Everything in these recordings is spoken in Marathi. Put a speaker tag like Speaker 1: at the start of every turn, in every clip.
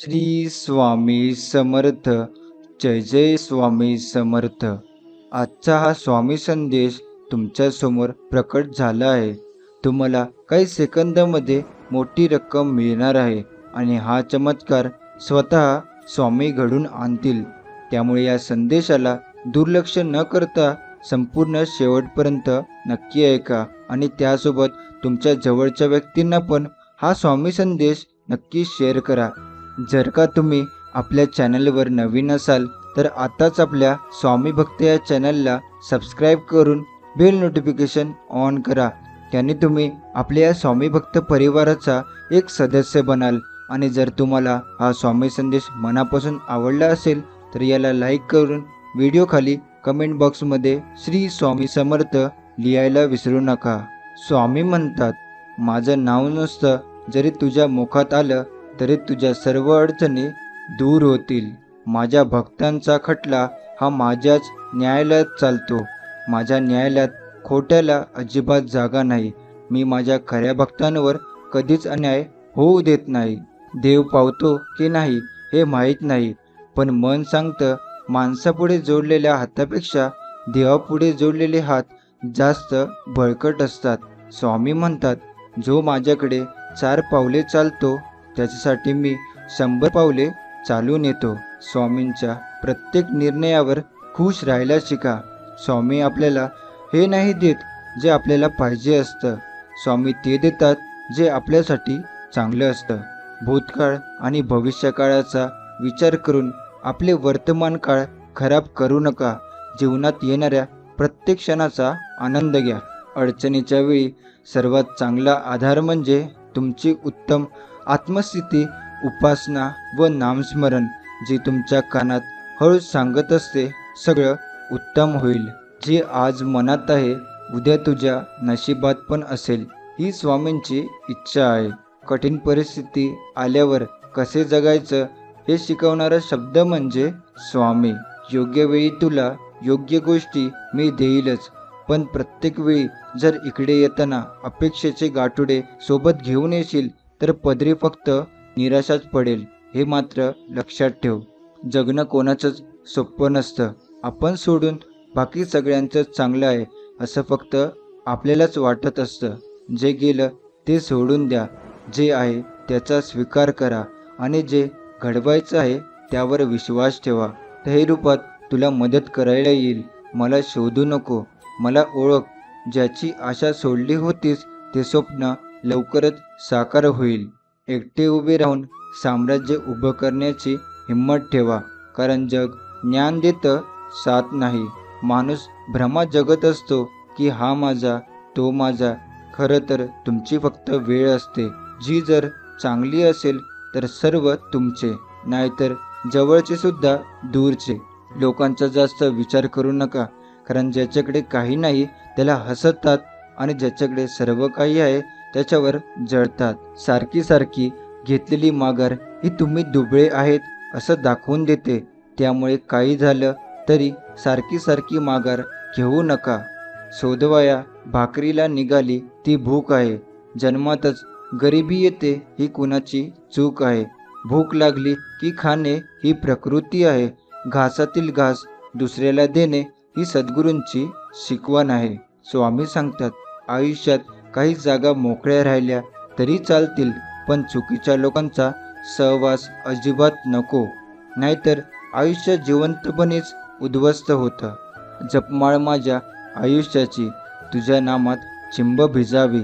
Speaker 1: श्री स्वामी समर्थ. जय जय स्वामी समर्थ. आजचा हा स्वामी संदेश तुमच्यासमोर प्रकट झाला आहे. तुम्हाला काही सेकंदामध्ये मोठी रक्कम मिळणार आहे आणि हा चमत्कार स्वतः स्वामी घडून आणतील. त्यामुळे या संदेशाला दुर्लक्ष न करता संपूर्ण शेवटपर्यंत नक्की ऐका आणि त्यासोबत तुमच्या जवळच्या व्यक्तींना पण हा स्वामी संदेश नक्की शेअर करा. जर का तुम्ही आपल्या चॅनलवर नवीन असाल तर आताच आपल्या स्वामी भक्त या चॅनलला सबस्क्राईब करून बेल नोटिफिकेशन ऑन करा. त्याने तुम्ही आपल्या या स्वामी भक्त परिवाराचा एक सदस्य बनाल. आणि जर तुम्हाला हा स्वामी संदेश मनापासून आवडला असेल तर याला लाईक करून व्हिडिओ खाली कमेंट बॉक्समध्ये श्री स्वामी समर्थ लिहायला विसरू नका. स्वामी म्हणतात, माझं नाव नुसतं जरी तुझ्या मुखात आलं तरी तुझ्या सर्व अडचणी दूर होतील. माझ्या भक्तांचा खटला हा माझ्याच न्यायालयात चालतो. माझ्या न्यायालयात खोट्याला अजिबात जागा नाही. मी माझ्या खऱ्या भक्तांवर कधीच अन्याय होऊ देत नाही. देव पावतो की नाही हे माहीत नाही, पण मन सांगतं माणसापुढे जोडलेल्या हातापेक्षा देवापुढे जोडलेले हात जास्त बळकट असतात. स्वामी म्हणतात, जो माझ्याकडे 4 पावले चालतो त्याच्यासाठी मी 100 पावले चालून येतो. स्वामींच्या प्रत्येक निर्णयावर खुश राहायला शिका. स्वामी आपल्याला हे नाही देत जे आपल्याला पाहिजे असतं. स्वामी ते देतात जे आपल्यासाठी चांगलं असतं. भूतकाळ आणि भविष्यकाळाचा विचार करून आपले वर्तमान काळ खराब करू नका. जीवनात येणाऱ्या प्रत्येक क्षणाचा आनंद घ्या. अडचणीच्या वेळी सर्वात चांगला आधार म्हणजे तुमची उत्तम आत्मस्थिती, उपासना व नामस्मरण, जे तुमच्या कानात हळूच सांगत असते, सगळं उत्तम होईल. जे आज मनात आहे उद्या तुझ्या नशिबात पण असेल, ही स्वामींची इच्छा आहे. कठीण परिस्थिती आल्यावर कसे जगायचं हे शिकवणारा शब्द म्हणजे स्वामी. योग्य वेळी तुला योग्य गोष्टी मी देईलच, पण प्रत्येक वेळी जर इकडे येताना अपेक्षेचे गाठोडे सोबत घेऊन येशील तर पदरी फक्त निराशाच पडेल. हे मात्र लक्षात ठेव. जगणं कोणाचंच सोपं नसतं. आपण सोडून बाकी सगळ्यांचंच चांगलं आहे असं फक्त आपल्यालाच वाटत असतं. जे गेलं ते सोडून द्या. जे आहे त्याचा स्वीकार करा आणि जे घडवायचं आहे त्यावर विश्वास ठेवा. त्याही रूपात तुला मदत करायला येईल. मला शोधू नको, मला ओळख. ज्याची आशा सोडली होतीस ते स्वप्न लवकरच साकार होईल. एकटे उभे राहून साम्राज्य उभं करण्याची हिंमत ठेवा, कारण जग ज्ञान देतं, साथ नाही. माणूस भ्रमात जगत असतो की हा माझा, तो माझा. खरं तर तुमची फक्त वेळ असते. जी जर चांगली असेल तर सर्व तुमचे, नाहीतर जवळचे सुद्धा दूरचे. लोकांचा जास्त विचार करू नका, कारण ज्याच्याकडे काही नाही त्याला हसतात आणि ज्याच्याकडे सर्व काही आहे त्याच्यावर जळतात. सारखी सारखी घेतलेली माघार ही तुम्ही दुबळे आहेत असं दाखवून देते. त्यामुळे काही झालं तरी सारखी सारखी माघार घेऊ नका. शोधवाया भाकरीला निघाली ती भूक आहे. जन्मातच गरिबी येते ही कुणाची चूक आहे. भूक लागली की खाणे ही प्रकृती आहे. घासातील घास दुसऱ्याला देणे ही सद्गुरूंची शिकवण आहे. स्वामी सांगतात, आयुष्यात काही जागा मोकळ्या राहिल्या तरी चालतील, पण चुकीच्या लोकांचा सहवास अजिबात नको, नाहीतर आयुष्य जिवंतपणेच उद्ध्वस्त होतं. जपमाळ माझ्या आयुष्याची, तुझ्या नामात चिंब भिजावी.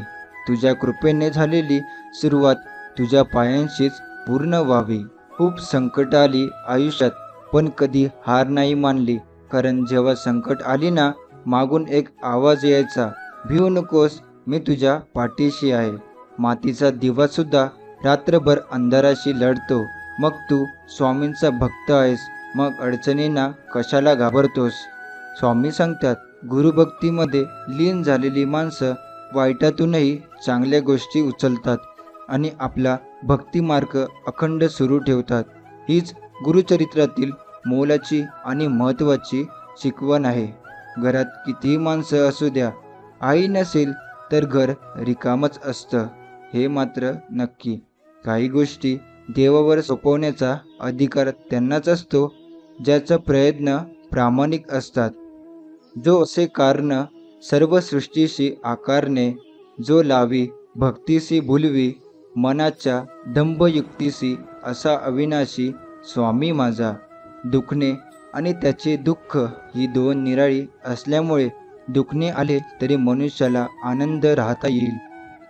Speaker 1: तुझ्या कृपेने झालेली सुरुवात तुझ्या पायांशीच पूर्ण व्हावी. खूप संकट आली आयुष्यात, पण कधी हार नाही मानली. कारण जेव्हा संकट आली ना, मागून एक आवाज यायचा, भिवू नकोस, मी तुझ्या पाठीशी आहे. मातीचा दिवा सुद्धा रात्रभर अंधाराशी लढतो. मग तू स्वामींचा भक्त आहेस, मग अडचणींना कशाला घाबरतोस? स्वामी सांगतात, गुरुभक्तीमध्ये लीन झालेली माणसं वाईटातूनही चांगल्या गोष्टी उचलतात आणि आपला भक्तिमार्ग अखंड सुरू ठेवतात. हीच गुरुचरित्रातील मोलाची आणि महत्त्वाची शिकवण आहे. घरात कितीही माणसं असू द्या, आई नसेल तर घर रिकामच असतं, हे मात्र नक्की. काही गोष्टी देवावर सोपवण्याचा अधिकार त्यांनाच असतो ज्याचा प्रयत्न प्रामाणिक असतात. जो असे कारण सर्व सृष्टीशी आकारणे, जो लावी भक्तीसी भुलवी, मनाच्या दंभयुक्तीसी असा अविनाशी स्वामी माझा. दुखणे आणि त्याचे दुःख ही दोन निराळी असल्यामुळे दुखणे आले तरी मनुष्याला आनंद राहता येईल.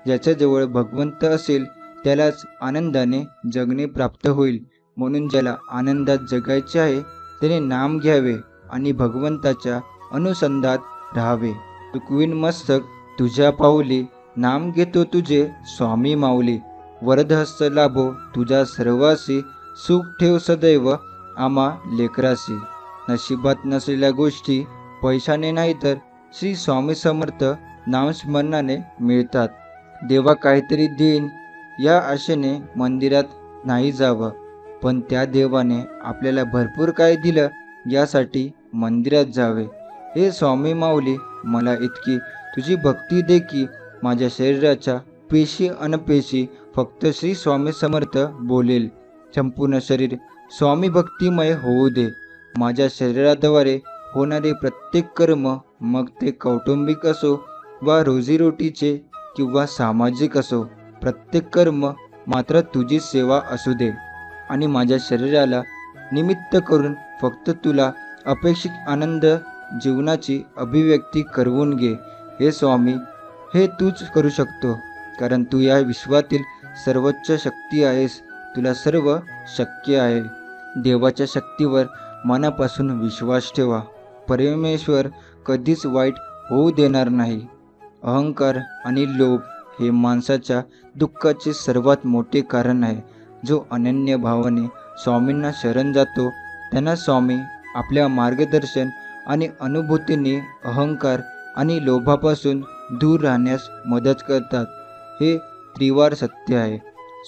Speaker 1: ज्याच्याजवळ भगवंत असेल त्यालाच आनंदाने जगणे प्राप्त होईल. म्हणून ज्याला आनंदात जगायचे आहे त्याने नाम घ्यावे आणि भगवंताच्या अनुसंधात राहावे. तुकवीन मस्तक तुझ्या पाऊली, नाम घेतो तुझे स्वामी माऊली. वरदहस्त लाभो तुझा सर्वासी, सुख ठेव सदैव आम्हा लेकरासी. नशिबात नसलेल्या गोष्टी पैशाने नाही तर श्री स्वामी समर्थ नामस्मरणाने मिळतात. देवा काहीतरी देईन या आशेने मंदिरात नाही जावं, पण त्या देवाने आपल्याला भरपूर काय दिलं यासाठी मंदिरात जावे. हे स्वामी माऊली, मला इतकी तुझी भक्ती दे की माझ्या शरीराच्या पेशी अनपेशी फक्त श्री स्वामी समर्थ बोलेल. संपूर्ण शरीर स्वामी भक्तिमय होऊ दे. माझ्या शरीराद्वारे होणारे प्रत्येक कर्म, मग ते कौटुंबिक असो वा रोजीरोटीचे किंवा सामाजिक असो, प्रत्येक कर्म मात्र तुझी सेवा असू दे. आणि माझ्या शरीराला निमित्त करून फक्त तुला अपेक्षित आनंद जीवनाची अभिव्यक्ती करवून घे. हे स्वामी, हे तूच करू शकतो, कारण तू या विश्वातील सर्वोच्च शक्ती आहेस. तुला सर्व शक्य आहे. देवाच्या शक्तीवर मनापासून विश्वास ठेवा. परमेश्वर कधीच वाईट होऊ देणार नाही. अहंकार आणि लोभ हे माणसाच्या दुःखाचे सर्वात मोठे कारण आहे. जो अनन्य भावाने स्वामींना शरण जातो त्यांना स्वामी आपल्या मार्गदर्शन आणि अनुभूतीने अहंकार आणि लोभापासून दूर राहण्यास मदत करतात. हे त्रिवार सत्य आहे.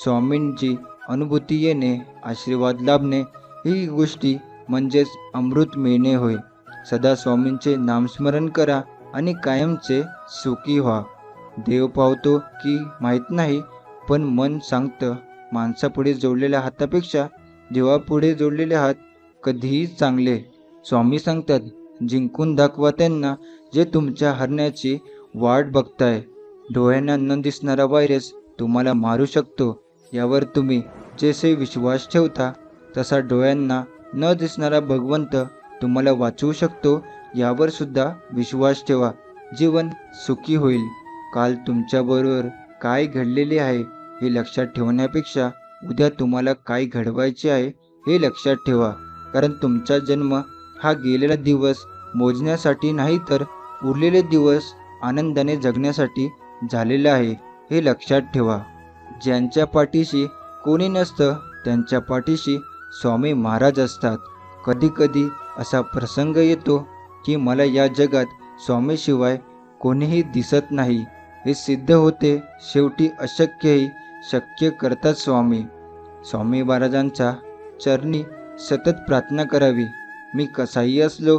Speaker 1: स्वामींची अनुभूती येणे, आशीर्वाद लाभणे ही गोष्टी म्हणजेच अमृत मिळणे होय. सदा स्वामींचे नामस्मरण करा आणि कायमचे सुखी व्हा. देव पावतो की माहीत नाही, पण मन सांगतं माणसापुढे जोडलेल्या हातापेक्षा देवापुढे जोडलेले हात कधीही चांगले. स्वामी सांगतात, जिंकून दाखवा त्यांना जे तुमच्या हरण्याची वाट बघताय. डोळ्यांना न दिसणारा व्हायरस तुम्हाला मारू शकतो, यावर तुम्ही जसे विश्वास ठेवता तसा डोळ्यांना न दिसणारा भगवंत तुम्हाला वाचवू शकतो, यावर सुद्धा विश्वास ठेवा. जीवन सुखी होईल. काल तुमच्याबरोबर काय घडलेले आहे हे लक्षात ठेवण्यापेक्षा उद्या तुम्हाला काय घडवायचे आहे हे लक्षात ठेवा. कारण तुमचा जन्म हा गेलेला दिवस मोजण्यासाठी नाही तर उरलेले दिवस आनंदाने जगण्यासाठी झालेला आहे हे लक्षात ठेवा. ज्यांच्या पाठीशी कोणी नसतं त्यांच्या पाठीशी स्वामी महाराज असतात. कधी कधी असा प्रसंग येतो की मला या जगात स्वामीशिवाय कोणीही दिसत नाही. हे सिद्ध होते. शेवटी अशक्यही शक्य करतात स्वामी. स्वामी महाराजांच्या चरणी सतत प्रार्थना करावी. मी कसाही असलो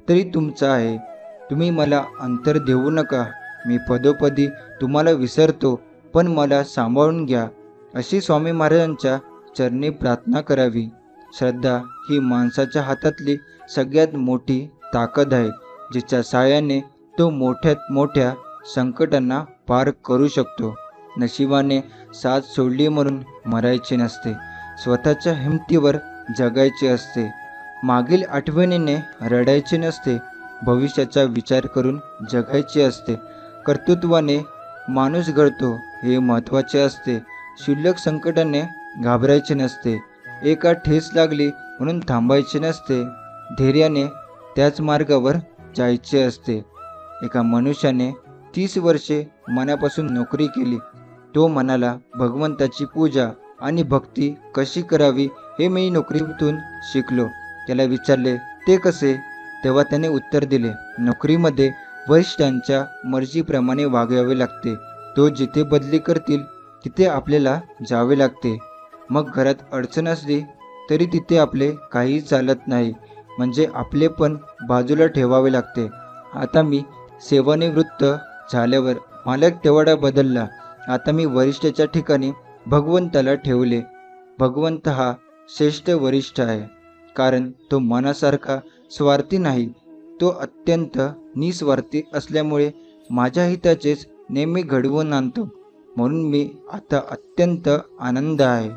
Speaker 1: तरी तुमचा आहे. तुम्ही मला अंतर देऊ नका. मी पदोपदी तुम्हाला विसरतो, पण मला सांभाळून घ्या, अशी स्वामी महाराजांच्या चरणी प्रार्थना करावी. श्रद्धा ही माणसाच्या हातातली सगळ्यात मोठी ताकद आहे, जिच्या साहाय्याने तो मोठ्यात मोठ्या संकटांना पार करू शकतो. नशिबाने साथ सोडली म्हणून मरायचे नसते. स्वतःच्या हिमतीवर जगायचे असते. मागील आठवणीने रडायचे नसते. भविष्याचा विचार करून जगायचे असते. कर्तृत्वाने माणूस घडतो हे महत्त्वाचे असते. क्षुल्लक संकटाने घाबरायचे नसते. एका ठेस लागली म्हणून थांबायचे नसते. धैर्याने त्याच मार्गावर जायचे असते. एका मनुष्याने 30 वर्षे मनापासून नोकरी केली. तो म्हणाला, भगवंताची पूजा आणि भक्ती कशी करावी हे मी नोकरीतून शिकलो. त्याला विचारले, ते कसे? तेव्हा त्याने उत्तर दिले, नोकरीमध्ये वरिष्ठांच्या मर्जीप्रमाणे वागावे लागते. तो जिथे बदली करतील तिथे आपल्याला जावे लागते. मग घरात अडचण असली तरी तिथे आपले काही चालत नाही, म्हणजे आपले पण बाजूला ठेवावे लागते. आता मी सेवानिवृत्त झाल्यावर मालक तेवढा बदलला. आता मी वरिष्ठाच्या ठिकाणी भगवंताला ठेवले. भगवंत हा श्रेष्ठ वरिष्ठ आहे, कारण तो मनासारखा स्वार्थी नाही. तो अत्यंत निस्वार्थी असल्यामुळे माझ्या हिताचेच नेहमी घडवून आणतो. म्हणून मी आता अत्यंत आनंद आहे.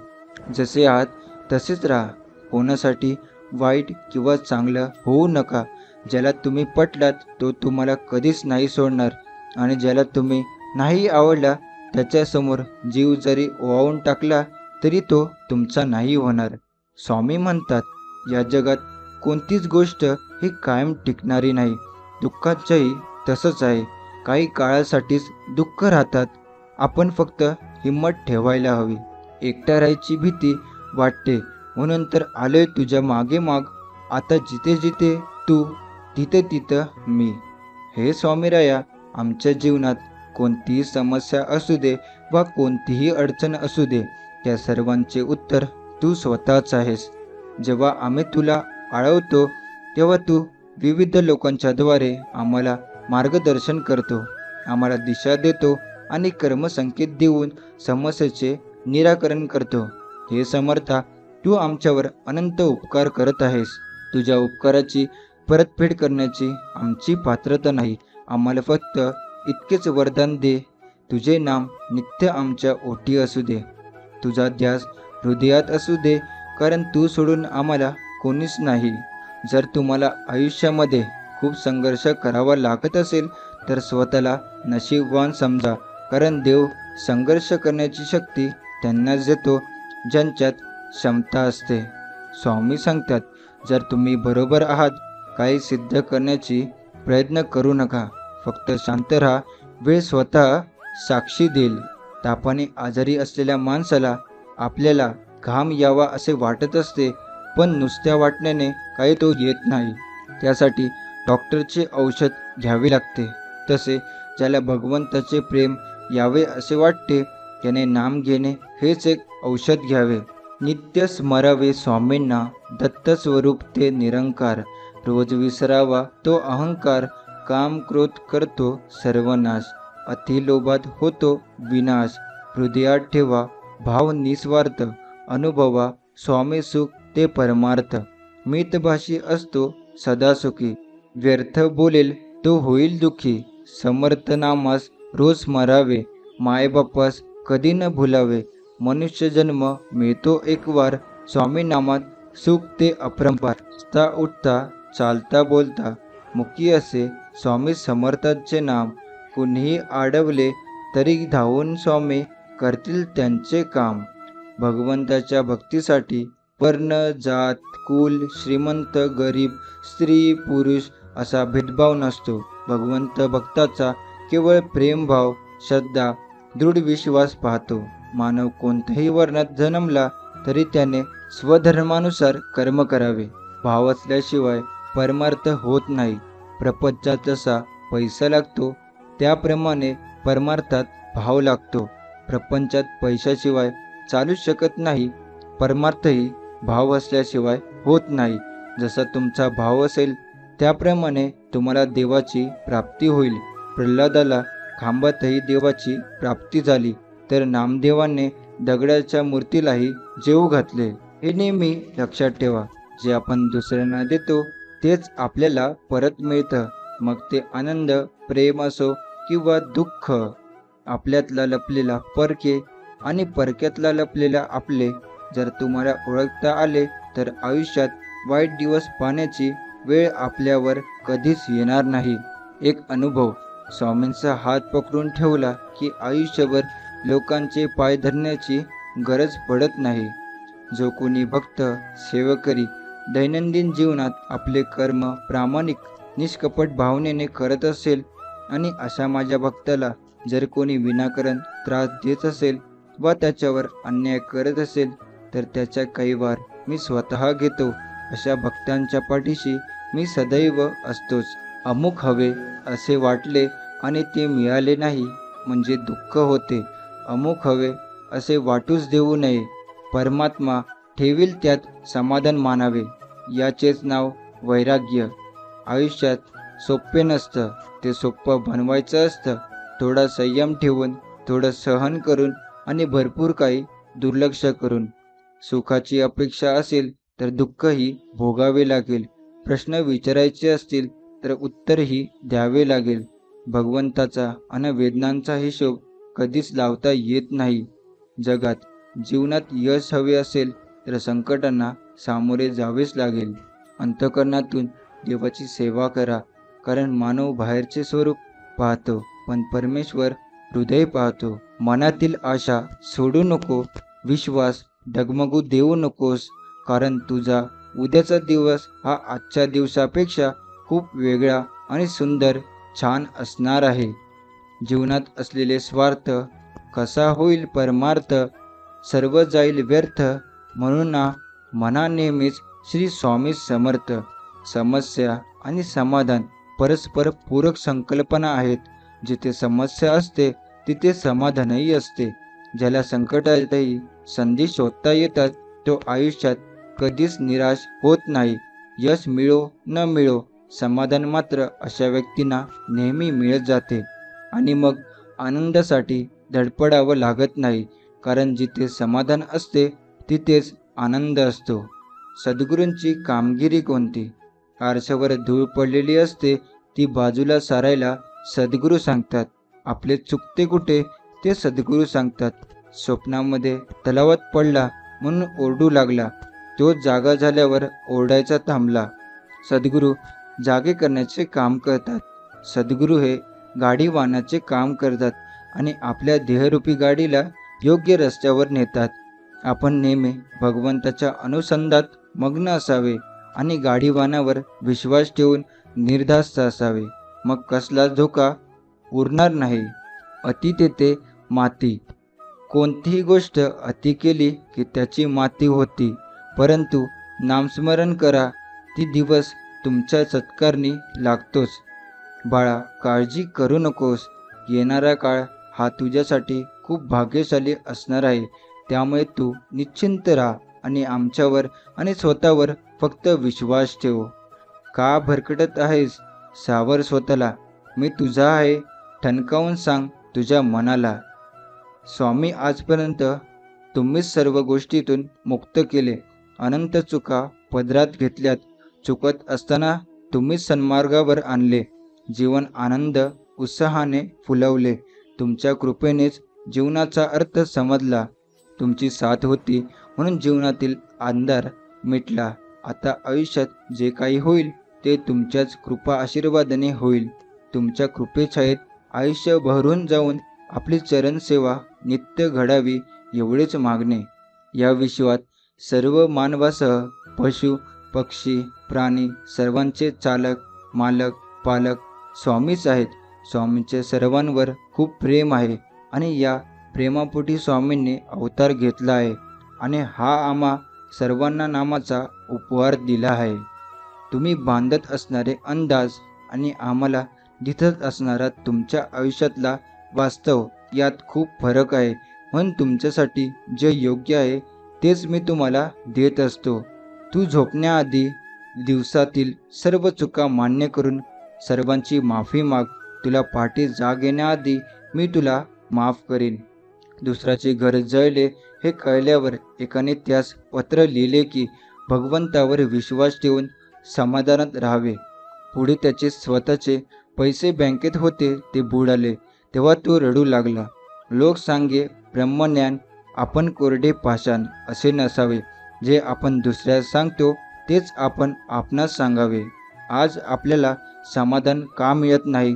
Speaker 1: जसे आहात तसेच राहा. कोणासाठी वाईट किंवा चांगलं होऊ नका. ज्याला तुम्ही पटलात तो तुम्हाला कधीच नाही सोडणार, आणि ज्याला तुम्ही नाही आवडला त्याच्यासमोर जीव जरी ओवाळून टाकला तरी तो तुमचा नाही होणार. स्वामी म्हणतात, या जगात कोणतीच गोष्ट ही कायम टिकणारी नाही. दुःखाचंही तसंच आहे. काही काळासाठीच दुःख राहतात. आपण फक्त हिंमत ठेवायला हवी. एकटा राहायची भीती वाटते म्हणून तर आलोय तुझ्या मागे माग. आता जिथे जिथे तू तिथे तिथं मी. हे स्वामीराया, आमच्या जीवनात कोणतीही समस्या असू दे वा कोणतीही अडचण असू दे, त्या सर्वांचे उत्तर तू स्वतःच आहेस. जेव्हा आम्ही तुला आळवतो तेव्हा तू विविध लोकांच्याद्वारे आम्हाला मार्गदर्शन करतो, आम्हाला दिशा देतो आणि कर्मसंकेत देऊन समस्येचे निराकरण करतो. हे समर्था, तू आमच्यावर अनंत उपकार करत आहेस. तुझ्या उपकाराची परतफेड करण्याची आमची पात्रता नाही. आम्हाला फक्त इतकेच वरदान दे, तुझे नाम नित्य आमच्या ओठी असू दे, तुझा ध्यास हृदयात असू दे, कारण तू सोडून आम्हाला कोणीच नाही. जर तुम्हाला आयुष्यामध्ये खूप संघर्ष करावा लागत असेल तर स्वतःला नशीबवान समजा, कारण देव संघर्ष करण्याची शक्ती त्यांनाच देतो ज्यांच्यात क्षमता असते. स्वामी सांगतात, जर तुम्ही बरोबर आहात, काही सिद्ध करण्याची प्रयत्न करू नका. फक्त शांत राहा. वेळ स्वतः साक्षी देईल. तापाने आजारी असलेल्या माणसाला आपल्याला घाम यावा असे वाटत असते, पण नुसत्या वाटण्याने काही तो येत नाही. त्यासाठी डॉक्टरचे औषध घ्यावे लागते. तसे ज्याला भगवंताचे प्रेम यावे असे वाटते त्याने नाम घेणे हेच एक औषध घ्यावे. नित्य स्मरावे स्वामींना, दत्त स्वरूप ते निरंकार. रोज विसरावा तो अहंकार, काम क्रोध करतो सर्वनाश. अतिलोभात होतो विनाश. हृदयात ठेवा भाव निस्वार्थ, अनुभवा स्वामी सुख ते परमार्थ. मितभाषी असतो सदा सुखी, व्यर्थ बोलेल तो होईल दुखी. समर्थ नामास रोज स्मरावे, मायबापास कधी न भुलावे. मनुष्य जन्म मिळतो एक वार, स्वामी नामात सुख ते अपरंपार. बसता उठता चालता बोलता मुखी असे स्वामी समर्थांचे नाम. कुणीही आडवले तरी धावून स्वामी करतील त्यांचे काम. भगवंताच्या भक्तीसाठी वर्ण जात कुल श्रीमंत गरीब स्त्री पुरुष असा भेदभाव नसतो. भगवंत भक्ताचा केवळ प्रेमभाव श्रद्धा दृढ विश्वास पाहतो. मानव कोणत्याही वर्णात जन्मला तरी त्याने स्वधर्मानुसार कर्म करावे. भाव असल्याशिवाय परमार्थ होत नाही. प्रपंचात जसा पैसा लागतो त्याप्रमाणे परमार्थात भाव लागतो. प्रपंचात पैशाशिवाय चालू शकत नाही. परमार्थही भाव असल्याशिवाय होत नाही. जसा तुमचा भाव असेल त्याप्रमाणे तुम्हाला देवाची प्राप्ती होईल. प्रल्हादाला खांबातही देवाची प्राप्ती झाली, तर नामदेवाने दगडाच्या मूर्तीलाही जेवू घातले. हे नेहमी लक्षात ठेवा. जे आपण दुसऱ्यांना देतो तेच आपल्याला परत मिळतं. मग ते आनंद प्रेम असो किंवा दुःख. आपल्यातला लपलेला परके आणि परक्यातला लपलेला आपले जर तुम्हाला ओळखता आले तर आयुष्यात वाईट दिवस पाहण्याची वेळ आपल्यावर कधीच येणार नाही. एक अनुभव. स्वामींचा हात पकडून ठेवला की आयुष्यभर लोकांचे पाय धरण्याची गरज पडत नाही. जो कोणी भक्त सेवकरी दैनंदिन जीवनात आपले कर्म प्रामाणिक निष्कपट भावनेने करत असेल आणि अशा माझ्या भक्ताला जर कोणी विनाकारण त्रास देत असेल वा त्याच्यावर अन्याय करत असेल तर त्याच्या काही वार मी स्वतः घेतो. अशा भक्तांच्या पाठीशी मी सदैव असतोच. अमुक हवे असे वाटले आणि ते मिळाले नाही म्हणजे दुःख होते. अमुक हवे असे वाटूच देऊ नये. परमात्मा ठेवील त्यात समाधान मानावे. याचेच नाव वैराग्य. आयुष्यात सोपे नसतं, ते सोपं बनवायचं असतं. थोडा संयम ठेवून, थोडं सहन करून आणि भरपूर काही दुर्लक्ष करून. सुखाची अपेक्षा असेल तर दुःखही भोगावे लागेल. प्रश्न विचारायचे असतील तर उत्तरही द्यावे लागेल. भगवंताचा आणि वेदनांचा हिशोब कधीच लावता येत नाही. जगात जीवनात यश हवे असेल तर संकटांना सामोरे जावेच लागेल. अंतःकरणातून देवाची सेवा करा, कारण मानव बाहेरचे स्वरूप पाहतो पण परमेश्वर हृदय पाहतो. मनातील आशा सोडू नको, विश्वास डगमगू देऊ नकोस, कारण तुझा उद्याचा दिवस हा आजच्या दिवसापेक्षा खूप वेगळा आणि सुंदर छान असणार आहे. जीवनात असलेले स्वार्थ कसा होईल परमार्थ, सर्व जाईल व्यर्थ, म्हणून मना नेहमीच श्री स्वामी समर्थ. समस्या आणि समाधान परस्पर पूरक संकल्पना आहेत. जिथे समस्या असते तिथे समाधानही असते. ज्याला संकटातही संधी शोधता येतात तो आयुष्यात कधीच निराश होत नाही. यश मिळो न मिळो, समाधान मात्र अशा व्यक्तींना नेहमी मिळत जाते. आणि मग आनंदासाठी धडपडावं लागत नाही, कारण जिथे समाधान असते तिथेच आनंद असतो. सद्गुरूंची कामगिरी कोणती? आरशावर धूळ पडलेली असते ती बाजूला सारायला सद्गुरू सांगतात. आपले चुकते कुठे ते सद्गुरू सांगतात. स्वप्नामध्ये तलावात पडला म्हणून ओरडू लागला, तो जागा झाल्यावर ओरडायचा थांबला. सद्गुरू जागे करण्याचे काम करतात. सद्गुरू हे गाडी वाहनाचे काम करतात आणि आपल्या देहरूपी गाडीला योग्य रस्त्यावर नेतात. आपण नेहमी भगवंताच्या अनुसंधानात मग्न असावे आणि गाडीवानावर विश्वास ठेवून निर्धास्त असावे. मग कसलाच धोका उरणार नाही. अति तेथे माती. कोणतीही गोष्ट अति केली की त्याची माती होती, परंतु नामस्मरण करा, ती दिवस तुमच्या सत्कारणी लागतोच. बाळा, काळजी करू नकोस. येणारा काळ हा तुझ्यासाठी खूप भाग्यशाली असणार आहे. त्यामुळे तू निश्चिंत राहा आणि आमच्यावर आणि स्वतःवर फक्त विश्वास ठेव. का भरकटत आहेस? सावर स्वतःला. मी तुझा आहे. ठणकावून सांग तुझ्या मनाला. स्वामी, आजपर्यंत तुम्हीच सर्व गोष्टीतून मुक्त केले. अनंत चुका पदरात घेतल्यात. चुकत असताना तुम्हीच सन्मार्गावर आणले. जीवन आनंद उत्साहाने फुलवले. तुमच्या कृपेनेच जीवनाचा अर्थ समजला. तुमची साथ होती म्हणून जीवनातील अंधार मिटला. आता आयुष्यात जे काही होईल ते तुमच्याच कृपा आशीर्वादाने होईल. तुमच्या कृपेछायेत आयुष्य बहरून जाऊन आपली चरणसेवा नित्य घडावी एवढेच मागणे. या विश्वात सर्व मानवासह पशु पक्षी प्राणी सर्वांचे चालक मालक पालक स्वामीच आहेत. स्वामींचे सर्वांवर खूप प्रेम आहे आणि या प्रेमापोटी स्वामींनी अवतार घेतला आहे आणि हा आम्हा सर्वांना नामाचा उपहार दिला आहे. तुम्ही बांधत असणारे अंदाज आणि आम्हाला दिसत असणारा तुमच्या आयुष्यातला वास्तव यात खूप फरक आहे. म्हणून तुमच्यासाठी जे योग्य आहे तेच मी तुम्हाला देत असतो. तू झोपण्याआधी दिवसातील सर्व चुका मान्य करून सर्वांची माफी माग. तुला पहाटे जाग येण्याआधी मी तुला माफ करीन. दुसऱ्याचे घर जळले हे कळल्यावर एकाने त्यास पत्र लिहिले की भगवंतावर विश्वास ठेवून समाधानात राहावे. पुढे त्याचे स्वतःचे पैसे बँकेत होते ते बुडाले. तेव्हा तो रडू लागला. लोक सांगे ब्रह्मज्ञान आपण कोरडे पाषाण असे नसावे. जे आपण दुसऱ्यास सांगतो तेच आपण आपणास सांगावे. आज आपल्याला समाधान का मिळत नाही?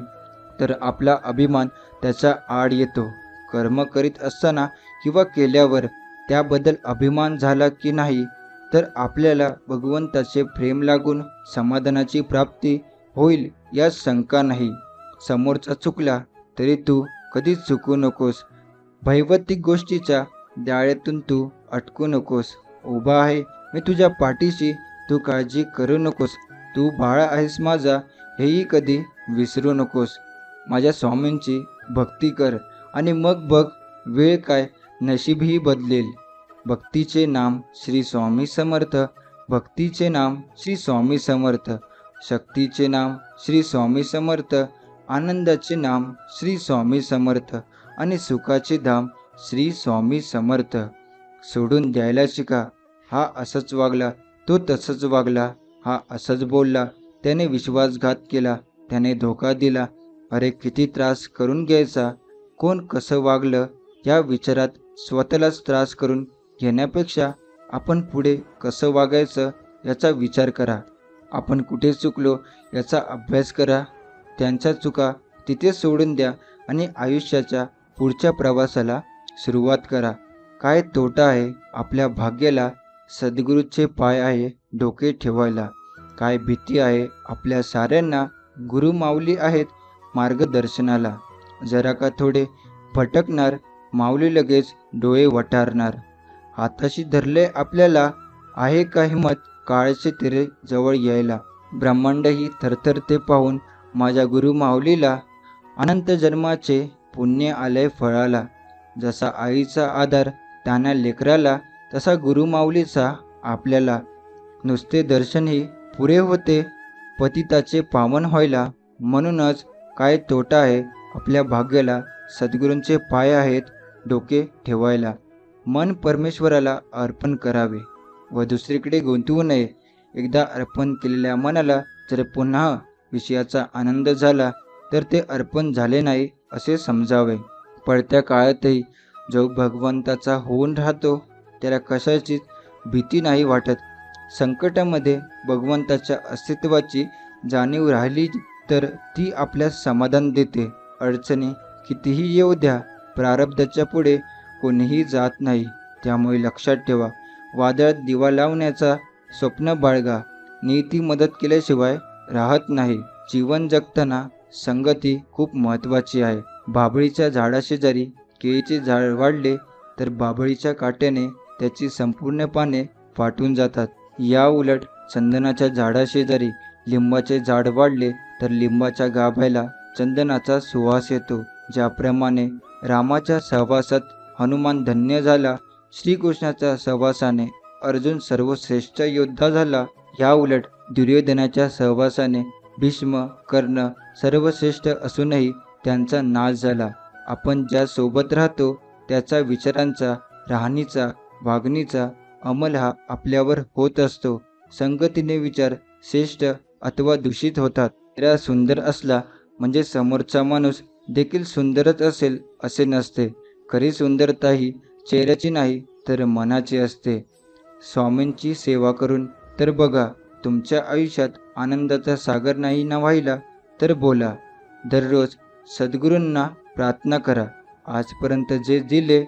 Speaker 1: तर आपला अभिमान त्याच्या आड येतो. कर्म करीत असताना किंवा केल्यावर त्याबद्दल अभिमान झाला की नाही तर आपल्याला भगवंताचे प्रेम लागून समाधानाची प्राप्ती होईल यात शंका नाही. समोरचा चुकला तरी तू कधीच चुकू नकोस. भैवतिक गोष्टीच्या जाळ्यातून तू अटकू नकोस. उभा आहे मी तुझ्या पाठीशी, तू काळजी करू नकोस. तू बाळा आहेस माझा, हेही कधी विसरू नकोस. माझ्या स्वामींची भक्ती कर आणि मग बघ वेळ काय नशीबही बदलेल. भक्तीचे नाम श्री स्वामी समर्थ. भक्तीचे नाम श्री स्वामी समर्थ. शक्तीचे नाम श्री स्वामी समर्थ. आनंदाचे नाम श्री स्वामी समर्थ आणि सुखाचे धाम श्री स्वामी समर्थ. सोडून द्यायला शिका. हा असंच वागला, तो तसंच वागला, हा असंच बोलला, त्याने विश्वासघात केला, त्याने धोका दिला. अरे किती त्रास करून घ्यायचा. कोण कसं वागलं या विचारात स्वतःलाच त्रास करून घेण्यापेक्षा आपण पुढे कसं वागायचं याचा विचार करा. आपण कुठे चुकलो याचा अभ्यास करा. त्यांच्या चुका तिथे सोडून द्या आणि आयुष्याच्या पुढच्या प्रवासाला सुरुवात करा. काय तोटा आहे आपल्या भाग्याला सद्गुरूचे पाय आहे डोके ठेवायला. काय भीती आहे आपल्या साऱ्यांना गुरु माऊली आहेत मार्गदर्शनाला. जरा का थोडे भटकणार माऊली लगेच डोळे वटारणार. हाताशी धरले आपल्याला आहे का हिंमत काळाचे तिरे जवळ यायला. ब्रह्मांडही थरथरते पाहून माझ्या गुरु माऊलीला. अनंत जन्माचे पुण्य आलंय फळाला. जसा आईचा आधार त्यांना लेकराला तसा गुरु माऊलीचा आपल्याला. नुसते दर्शनही पुरे होते पतिताचे पावन व्हायला. म्हणूनच काय तोटा आहे आपल्या भाग्याला सद्गुरूंचे पाय आहेत डोके ठेवायला. मन परमेश्वराला अर्पण करावे व दुसरीकडे गुंतवू नये. एकदा अर्पण केलेल्या मनाला जर पुन्हा विषयाचा आनंद झाला तर ते अर्पण झाले नाही असे समजावे. पडत्या काळातही जो भगवंताचा होऊन राहतो त्याला कशाचीच भीती नाही वाटत. संकटामध्ये भगवंताच्या अस्तित्वाची जाणीव राहिली तर ती आपल्यास समाधान देते. अडचणी कितीही येऊ द्या, प्रारब्धाच्या पुढे कोणीही जात नाही. त्यामुळे लक्षात ठेवा, वादळात दिवा लावण्याचा स्वप्न बाळगा. नियती मदत केल्याशिवाय राहत नाही. जीवन जगताना संगती खूप महत्त्वाची आहे. बाभळीच्या झाडाशेजारी केळीचे झाड वाढले तर बाभळीच्या काट्याने त्याची संपूर्ण पाने फाटून जातात. या उलट चंदनाच्या झाडाशेजारी लिंबाचे झाड वाढले तर लिंबाच्या गाभ्याला चंदनाचा सुवास येतो. ज्याप्रमाणे रामाच्या सहवासात हनुमान धन्य झाला, श्रीकृष्णाच्या सहवासाने अर्जुन सर्वश्रेष्ठ योद्धा झाला. या उलट दुर्योधनाच्या सहवासाने भीष्म कर्ण सर्वश्रेष्ठ असूनही त्यांचा नाश झाला. आपण ज्या सोबत राहतो त्याचा विचारांचा, राहणीचा, वागणीचा अंमल हा आपल्यावर होत असतो. संगतीने विचार श्रेष्ठ अथवा दूषित होतात. चेहरा सुंदर असला म्हणजे समोरचा माणूस देखील सुंदरच असेल असे नसते. खरी सुंदरता ही चेहऱ्याची नाही तर मनाची असते. स्वामींची सेवा करून तर बघा. तुमच्या आयुष्यात आनंदाचा सागर नाही ना व्हायला तर बोला. दररोज सद्गुरूंना प्रार्थना करा, आजपर्यंत जे दिले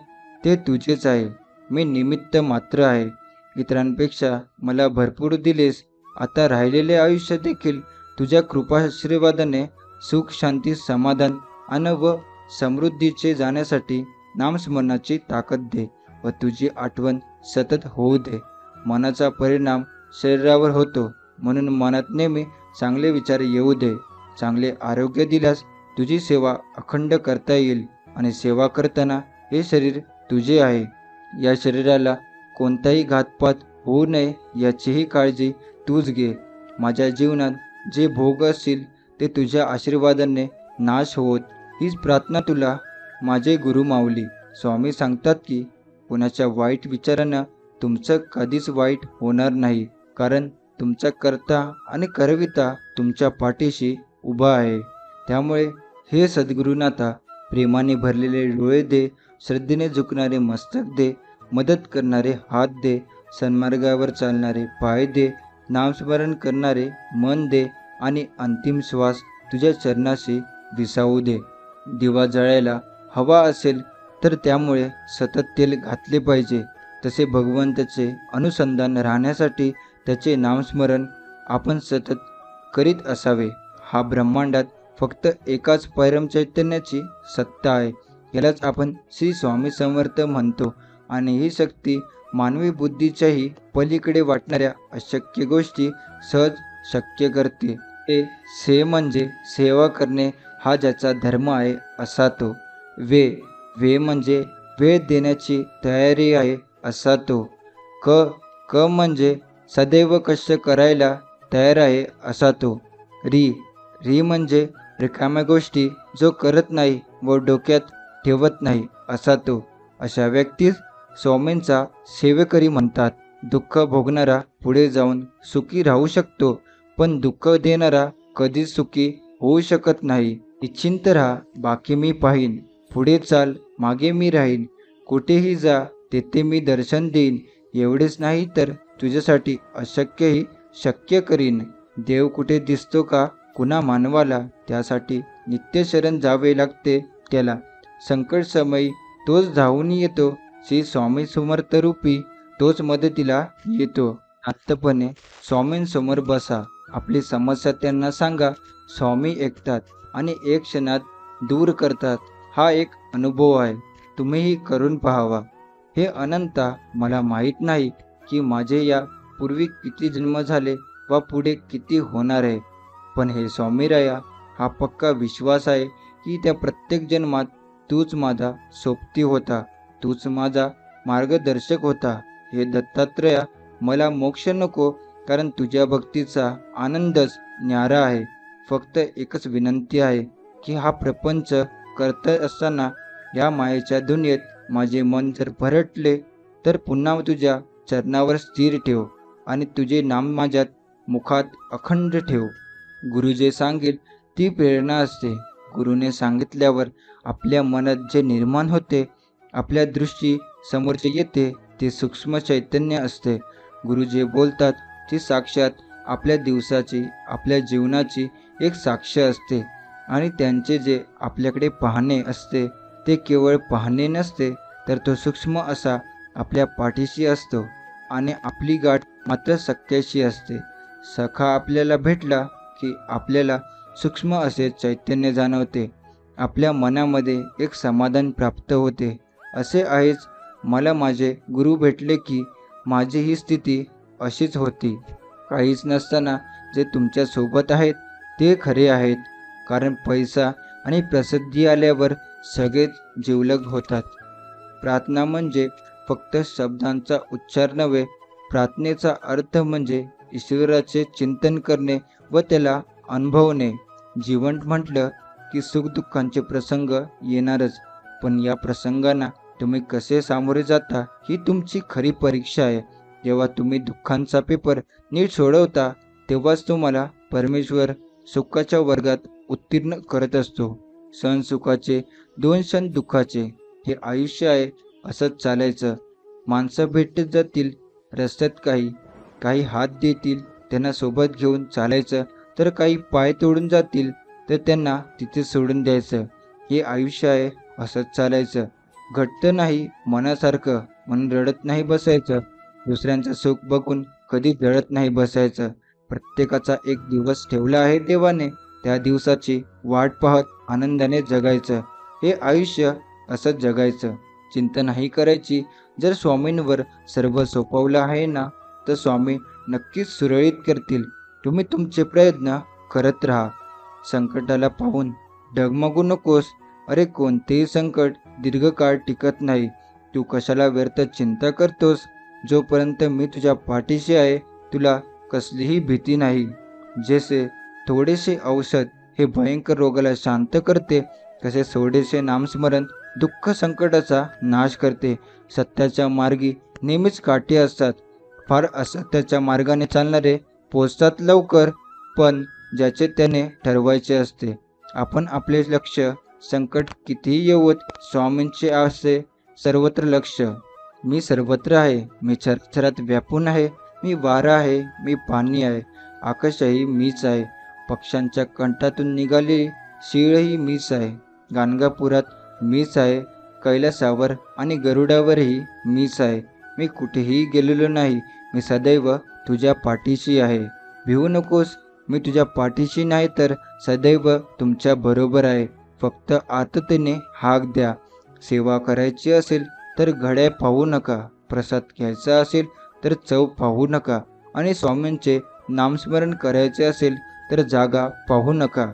Speaker 1: ते तुझेच आहे. मी निमित्त मात्र आहे. इतरांपेक्षा मला भरपूर दिलेस. आता राहिलेले आयुष्य देखील तुझ्या कृपाआशीर्वादाने सुख, शांती, समाधान आणि व समृद्धीचे जाण्यासाठी नामस्मरणाची ताकद दे व तुझी आठवण सतत होऊ दे. मनाचा परिणाम शरीरावर होतो, म्हणून मनात नेहमी चांगले विचार येऊ दे. चांगले आरोग्य दिल्यास तुझी सेवा अखंड करता येईल आणि सेवा करताना हे शरीर तुझे आहे. या शरीराला कोणताही घातपात होऊ नये याचीही काळजी तूच घे. माझ्या जीवनात जे भोग असतील ते तुझ्या आशीर्वादाने नाश होत, हीच प्रार्थना तुला माझे गुरु माऊली. स्वामी सांगतात की कोणाच्या वाईट विचारानं तुमचं कधीच वाईट होणार नाही, कारण तुमचा कर्ता आणि करविता तुमच्या पाठीशी उभा आहे. त्यामुळे हे सद्गुरुनाथा, प्रेमाने भरलेले डोळे दे, श्रद्धेने झुकणारे मस्तक दे, मदत करणारे हात दे, सन्मार्गावर चालणारे पाय दे, नामस्मरण करणारे मन दे आणि अंतिम श्वास तुझ्या चरणाशी विसावू दे. दिवा जळायला हवा असेल तर त्यामुळे सतत तेल घातले पाहिजे. तसे भगवंताचे अनुसंधान राहण्यासाठी त्याचे नामस्मरण आपण सतत करीत असावे. हा ब्रह्मांडात फक्त एकाच परम चैतन्याची सत्ता आहे. यालाच आपण श्री स्वामी समर्थ म्हणतो आणि ही शक्ती मानवी बुद्धीच्याही पलीकडे वाटणाऱ्या अशक्य गोष्टी सहज शक्य करते. से म्हणजे सेवा करणे हा ज्याचा धर्म आहे असा तो. वे म्हणजे वेळ देण्याची तयारी आहे असा तो. क म्हणजे सदैव कष्ट करायला तयार आहे असा तो. री म्हणजे रिकाम्या गोष्टी जो करत नाही व डोक्यात ठेवत नाही असा तो. अशा व्यक्तीस स्वामींचा सेवेकरी म्हणतात. दुःख भोगणारा पुढे जाऊन सुखी राहू शकतो, पण दुःख देणारा कधीच सुखी होऊ शकत नाही. निश्चिंत राहा, बाकी मी पाहीन. पुढे चाल, मागे मी राहीन. कुठेही जा, तेथे मी दर्शन देईन. एवढेच नाही तर तुझ्यासाठी अशक्यही शक्य करीन. देव कुठे दिसतो का कुणा मानवाला, त्यासाठी नित्य शरण जावे लागते त्याला. संकट समयी तोच धावून येतो. श्री स्वामी समर्थ रूपी तोच मदतीला येतो. शांतपणे स्वामींसमोर बसा. आपली समस्या त्यांना सांगा. स्वामी ऐकतात आणि एक क्षणात दूर करतात. हा एक अनुभव आहे, तुम्हीही करून पाहावा. हे अनंता, मला माहीत नाही की माझे या पूर्वी किती जन्म झाले व पुढे किती होणार आहे, पण हे स्वामीराया, हा पक्का विश्वास आहे की त्या प्रत्येक जन्मात तूच माझा सोबती होता, तूच माझा मार्गदर्शक होता. हे दत्तात्रया, मला मोक्ष नको, कारण तुझ्या भक्तीचा आनंदच न्यारा आहे. फक्त एकच विनंती आहे की हा प्रपंच करत असताना या मायेच्या दुनियेत माझे मन जर भरटले तर पुन्हा तुझ्या चरणावर स्थिर ठेव आणि तुझे नाम माझ्यात मुखात अखंड ठेव. गुरु जे सांगेल ती प्रेरणा असते. गुरुने सांगितल्यावर आपल्या मनात जे निर्माण होते, आपल्या दृष्टी समोरचे येते, ते सूक्ष्म चैतन्य असते. गुरु जे बोलतात ती साक्षात आपल्या दिवसाची, आपल्या जीवनाची एक साक्ष असते. आणि त्यांचे जे आपल्याकडे पाहणे असते ते केवळ पाहणे नसते, तर तो सूक्ष्म असा आपल्या पाठीशी असतो आणि आपली गाठ मात्र सख्याशी असते. सखा आपल्याला भेटला की आपल्याला सूक्ष्म असे चैतन्य जाणवते. आपल्या मनामध्ये एक समाधान प्राप्त होते. असे आहेच, मला माझे गुरु भेटले की माझी ही स्थिती अशीच होती. काहीच नसताना जे तुमच्या सोबत आहेत ते खरे आहेत, कारण पैसा आणि प्रसिद्धी आल्यावर सगळेच जिवलग होतात. प्रार्थना म्हणजे फक्त शब्दांचा उच्चार नव्हे, प्रार्थनेचा अर्थ म्हणजे ईश्वराचे चिंतन करणे व त्याला अनुभवणे. जीवन म्हटलं की सुखदुःखांचे प्रसंग येणारच, पण या प्रसंगांना तुम्ही कसे सामोरे जाता ही तुमची खरी परीक्षा आहे. जेव्हा तुम्ही दुःखांचा पेपर नीट सोडवता तेव्हाच तुम्हाला परमेश्वर सुखाच्या वर्गात उत्तीर्ण करत असतो. सण सुखाचे, दोन क्षण दुःखाचे, हे आयुष्य आहे. असंच चालायचं. माणसं भेटत जातील रस्त्यात, काही काही हात देतील, त्यांना सोबत घेऊन चालायचं, तर काही पाय तोडून जातील तर त्यांना तिथे सोडून द्यायचं. हे आयुष्य आहे. असंच चालायचं. घट्ट नाही मनासारखं म्हणून रडत नाही बसायचं. दुसऱ्यांचं सुख बघून कधी जळत नाही बसायचं. प्रत्येकाचा एक दिवस ठेवला आहे देवाने, त्या दिवसाची वाट पाहत आनंदाने जगायचं. हे आयुष्य असंच जगायचं. चिंता नाही करायची. जर स्वामींवर सर्व सोपवलं आहे ना, तर स्वामी नक्कीच सुरळीत करतील. तुम्ही तुमचे प्रयत्न करत राहा. संकटाला पाहून डगमगू नकोस. अरे, कोणतेही संकट दीर्घकाळ टिकत नाही. तू कशाला व्यर्थ चिंता करतोस? जोपर्यंत मी तुझ्या पाठीशी आहे, तुला कसलीही भीती नाही. जसे थोडेसे औषध हे भयंकर रोगाला शांत करते, तसे थोडेसे नामस्मरण दुःख संकटाचा नाश करते. सत्याच्या मार्गी नेहमीच काठी असतात. फार असत्याच्या मार्गाने चालणारे पोचतात लवकर, पण ज्याचे त्याने ठरवायचे असते. आपण आपले लक्ष संकट कितीही येवोत, स्वामींचे असे सर्वत्र लक्ष. मी सर्वत्र आहे. मी चराचरात व्यापून आहे. मी वारा आहे. मी पाणी आहे. आकाशही मीच आहे. पक्ष्यांच्या कंठातून निघालेली शीळही मीच आहे. गाणगापुरात मीच आहे. कैलासावर आणि गरुडावरही मीच आहे. मी कुठेही गेलेलो नाही. मी सदैव तुझ्या पाठीशी आहे. भिवू नकोस. मी तुझ्या पाठीशी नाही तर सदैव तुमच्या बरोबर आहे. फक्त आततेने हाक द्या. सेवा करायची असेल तर घड्या पाहू नका. प्रसाद घ्यायचा असेल तर चव पाहू नका. आणि स्वामींचे नामस्मरण करायचे असेल तर जागा पाहू नका.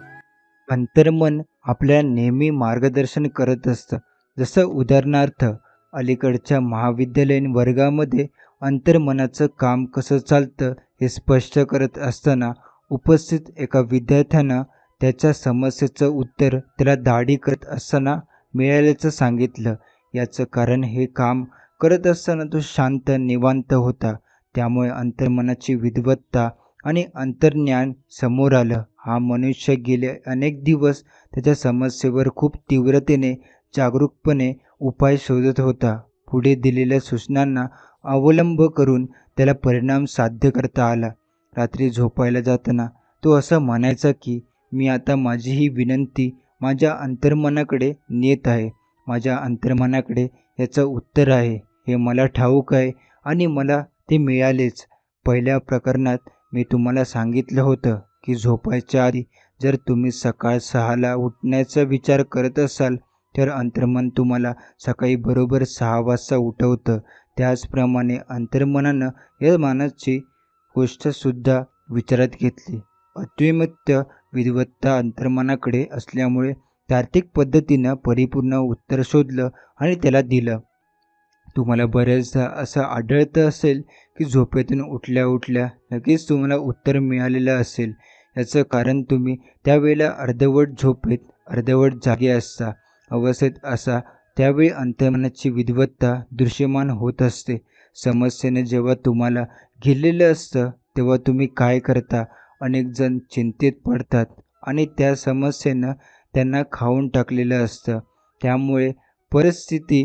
Speaker 1: अंतर्मन आपल्याला नेहमी मार्गदर्शन करत असतं. जसं उदाहरणार्थ, अलीकडच्या महाविद्यालयीन वर्गामध्ये अंतर्मनाचं काम कसं चालतं हे स्पष्ट करत असताना उपस्थित एका विद्यार्थ्यानं त्याच्या समस्येचं उत्तर त्याला दाढी करत असताना मिळाल्याचं सांगितलं. याचं कारण हे काम करत असताना तो शांत निवांत होता. त्यामुळे अंतर्मनाची विद्वत्ता आणि अंतर्ज्ञान समोर आलं. हा मनुष्य गेले अनेक दिवस त्याच्या समस्येवर खूप तीव्रतेने जागरूकपणे उपाय शोधत होता. पुढे दिलेल्या सूचनांना अवलंब करून त्याला परिणाम साध्य करता आला. रात्री झोपायला जाताना तो असं म्हणायचा की मी आता माझी ही विनंती माझ्या अंतर्मनाकडे नेत आहे. माझ्या अंतर्मनाकडे याचं उत्तर आहे, हे मला ठाऊक आहे आणि मला ते मिळालेच. पहिल्या प्रकरणात मी तुम्हाला सांगितलं होतं की झोपायच्या आधी जर तुम्ही सकाळ 6ला उठण्याचा विचार करत असाल तर अंतर्मन तुम्हाला सकाळी बरोबर 6 वाजता उठवतं. त्याचप्रमाणे अंतर्मनानं या मानाची गोष्टसुद्धा विचारात घेतली. अद्वैत विद्वत्ता अंतर्मनाकडे असल्यामुळे तार्किक पद्धतीनं परिपूर्ण उत्तर शोधलं आणि त्याला दिलं. तुम्हाला बऱ्याचदा असं आढळतं असेल की झोपेतून उठल्या उठल्या लगेच तुम्हाला उत्तर मिळालेलं असेल. याचं कारण तुम्ही त्यावेळेला अर्धवट झोपेत अर्धवट जागे अवस्थेत असा त्यावेळी अंतर्मनाची विद्वत्ता दृश्यमान होत असते. समस्येने जेव्हा तुम्हाला घेरलेलं असतं तेव्हा तुम्ही काय करता? अनेक जण चिंतेत पडतात आणि त्या समस्येनं त्यांना खाऊन टाकलेलं असतं. त्यामुळे परिस्थिती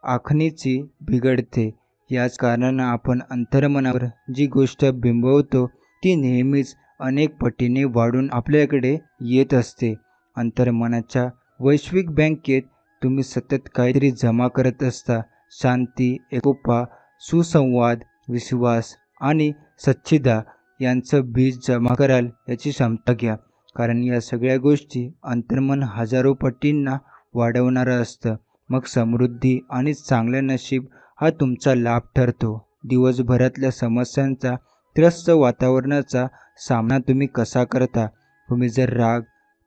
Speaker 1: आखणीची बिघडते. याच कारणानं आपण अंतर्मनावर जी गोष्ट बिंबवतो ती नेहमीच अनेक पटीने वाढून आपल्याकडे येत असते. अंतर्मनाच्या वैश्विक बँकेत तुम्ही सतत काहीतरी जमा करत असता. शांती, एकोपा, सुसंवाद, विश्वास आणि सच्छिदा यांचं बीज जमा कराल याची क्षमता घ्या. कारण या सगळ्या गोष्टी अंतर्मन हजारो पटींना वाढवणारं असतं. मग समृद्धी आणि चांगलं नशीब हा तुमचा लाभ ठरतो. दिवसभरातल्या समस्यांचा त्रस्त वातावरणाचा सामना तुम्ही कसा करता? तुम्ही जर राग,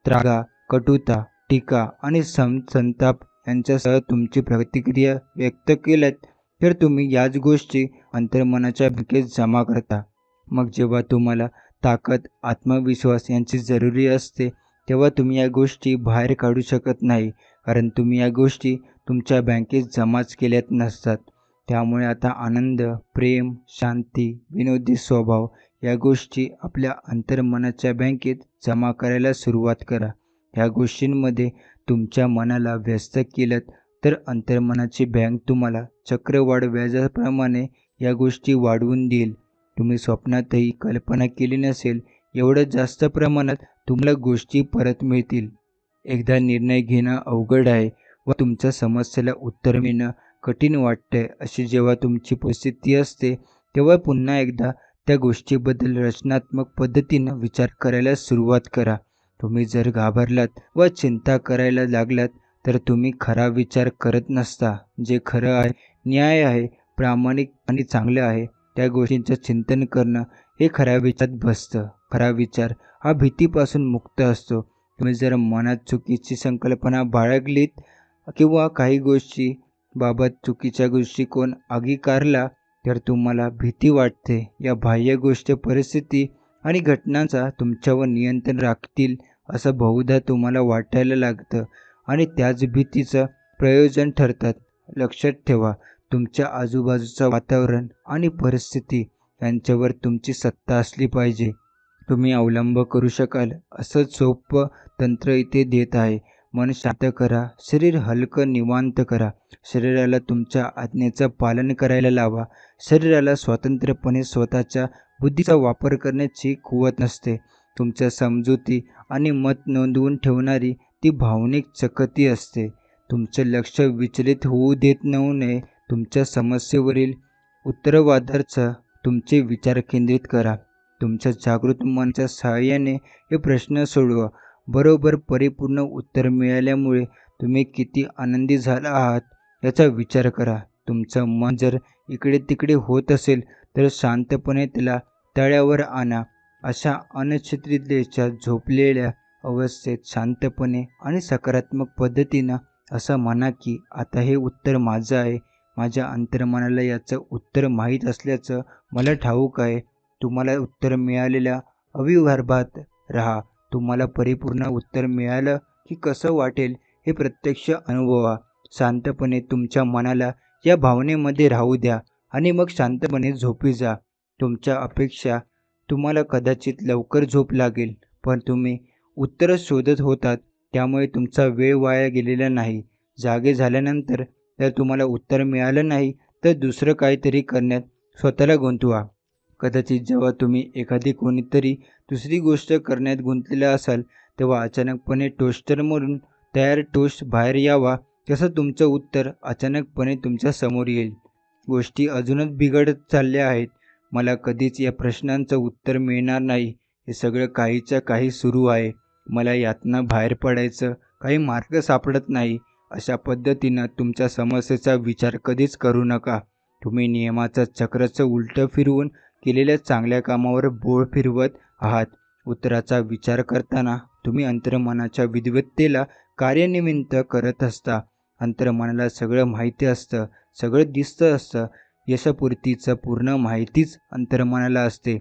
Speaker 1: त्रागा, कटुता, टीका आणि संताप यांच्यासह तुमची प्रतिक्रिया व्यक्त केल्यात तर तुम्ही याच गोष्टी अंतर्मनाच्या बँकेत जमा करता. मग जेव्हा तुम्हाला ताकद, आत्मविश्वास यांची जरुरी असते तेव्हा तुम्ही या गोष्टी बाहेर काढू शकत नाही. कारण तुम्ही या गोष्टी तुमच्या बँकेत जमाच केल्यात नसतात. त्यामुळे आता आनंद, प्रेम, शांती, विनोदी स्वभाव या गोष्टी आपल्या अंतर्मनाच्या बँकेत जमा करायला सुरुवात करा. ह्या गोष्टींमध्ये तुमच्या मनाला व्यस्त केलं तर अंतर्मनाची बँक तुम्हाला चक्रवाढ व्याजाप्रमाणे या गोष्टी वाढवून देईल. तुम्ही स्वप्नातही कल्पना केली नसेल एवढं जास्त प्रमाणात तुम्हाला गोष्टी परत मिळतील. एकदा निर्णय घेणं अवघड आहे व तुमच्या समस्येला उत्तर मिळणं कठीण वाटतंय अशी जेव्हा तुमची परिस्थिती असते तेव्हा पुन्हा एकदा त्या गोष्टीबद्दल रचनात्मक पद्धतीनं विचार करायला सुरुवात करा. तुम्ही जर घाबरलात व चिंता करायला लागलात तर तुम्ही खरा विचार करत नसता. जे खरं आहे, न्याय आहे, प्रामाणिक आणि चांगलं आहे त्या गोष्टींचं चिंतन करणं हे खऱ्या विचारात बसतं. खरा विचार हा भीतीपासून मुक्त असतो. तुम्ही जर मनात चुकीची संकल्पना बाळगलीत किंवा काही गोष्टी बाबत चुकीच्या दृष्टिकोन अंगीकारला तर तुम्हाला भीती वाटते. या बाह्य गोष्टी परिस्थिती आणि घटनांचा तुमच्यावर नियंत्रण राखतील असं बहुधा तुम्हाला वाटायला लागतं आणि त्याच भीतीचं प्रयोजन ठरतात. लक्षात ठेवा, तुमच्या आजूबाजूचं वातावरण आणि परिस्थिती यांच्यावर तुमची सत्ता असली पाहिजे. तुम्ही अवलंब करू शकाल असं सोपं तंत्र इथे देत आहे. मन शांत करा, शरीर हलकं निवांत करा. शरीराला तुमच्या आज्ञेचं पालन करायला लावा. शरीराला स्वतंत्रपणे स्वतःच्या बुद्धीचा वापर करण्याची कुवत नसते. तुमच्या समजुती आणि मत नोंदवून ठेवणारी ती भावनिक चकती असते. तुमचं लक्ष विचलित होऊ देत नये. तुमच्या समस्येवरील उत्तरवादाचं तुमचे विचार केंद्रित करा. तुमच्या जागृत मनाच्या सहाय्याने हे प्रश्न सोडवा. बरोबर परिपूर्ण उत्तर मिळाल्यामुळे तुम्ही किती आनंदी झाला आहात याचा विचार करा. तुमचं मन जर इकडे तिकडे होत असेल तर शांतपणे त्याला तळ्यावर आणा. अशा अनिश्चिततेच्या झोपलेल्या अवस्थेत शांतपणे आणि सकारात्मक पद्धतीनं असं म्हणा की आता हे उत्तर माझं आहे. माझ्या अंतर्मनाला याचं उत्तर माहीत असल्याचं मला ठाऊक आहे. तुम्हाला उत्तर मिळालेल्या अविर्भावात राहा. तुम्हाला परिपूर्ण उत्तर मिळालं की कसं वाटेल हे प्रत्यक्ष अनुभवा. शांतपणे तुमच्या मनाला या भावनेमध्ये राहू द्या आणि मग शांतपणे झोपी जा. तुमच्या अपेक्षा तुम्हाला कदाचित लवकर झोप लागेल, पण तुम्ही उत्तरं शोधत होतात, त्यामुळे तुमचा वेळ वाया गेलेला नाही. जागे झाल्यानंतर जर तुम्हाला उत्तर मिळालं नाही, तर दुसरं काहीतरी करण्यात स्वतःला गुंतवा. कदाचित जेव्हा तुम्ही एखादी कोणीतरी दुसरी गोष्ट करण्यात गुंतलेला असाल, तेव्हा अचानकपणे टोस्टरमधून तयार टोस्ट बाहेर यावा, तसं तुमचं उत्तर अचानकपणे तुमच्या समोर येईल. गोष्टी अजूनच बिघडत चालल्या आहेत. मला कधीच या प्रश्नांचं उत्तर मिळणार नाही. हे सगळं काहीच्या काही सुरू आहे. मला यातनं बाहेर पडायचं काही मार्ग सापडत नाही. अशा पद्धतीनं तुमच्या समस्येचा विचार कधीच करू नका. तुम्ही नियमाचं चक्राचं उलटं फिरवून केलेल्या चांगल्या कामावर बोळ फिरवत आहात. उत्तराचा विचार करताना तुम्ही अंतर्मनाच्या विद्वत्तेला कार्यान्वित करत असता. अंतर्मनाला सगळं माहिती असतं, सगळं दिसतं असतं. यशपूर्तीचं पूर्ण माहितीच अंतर्मनाला असते.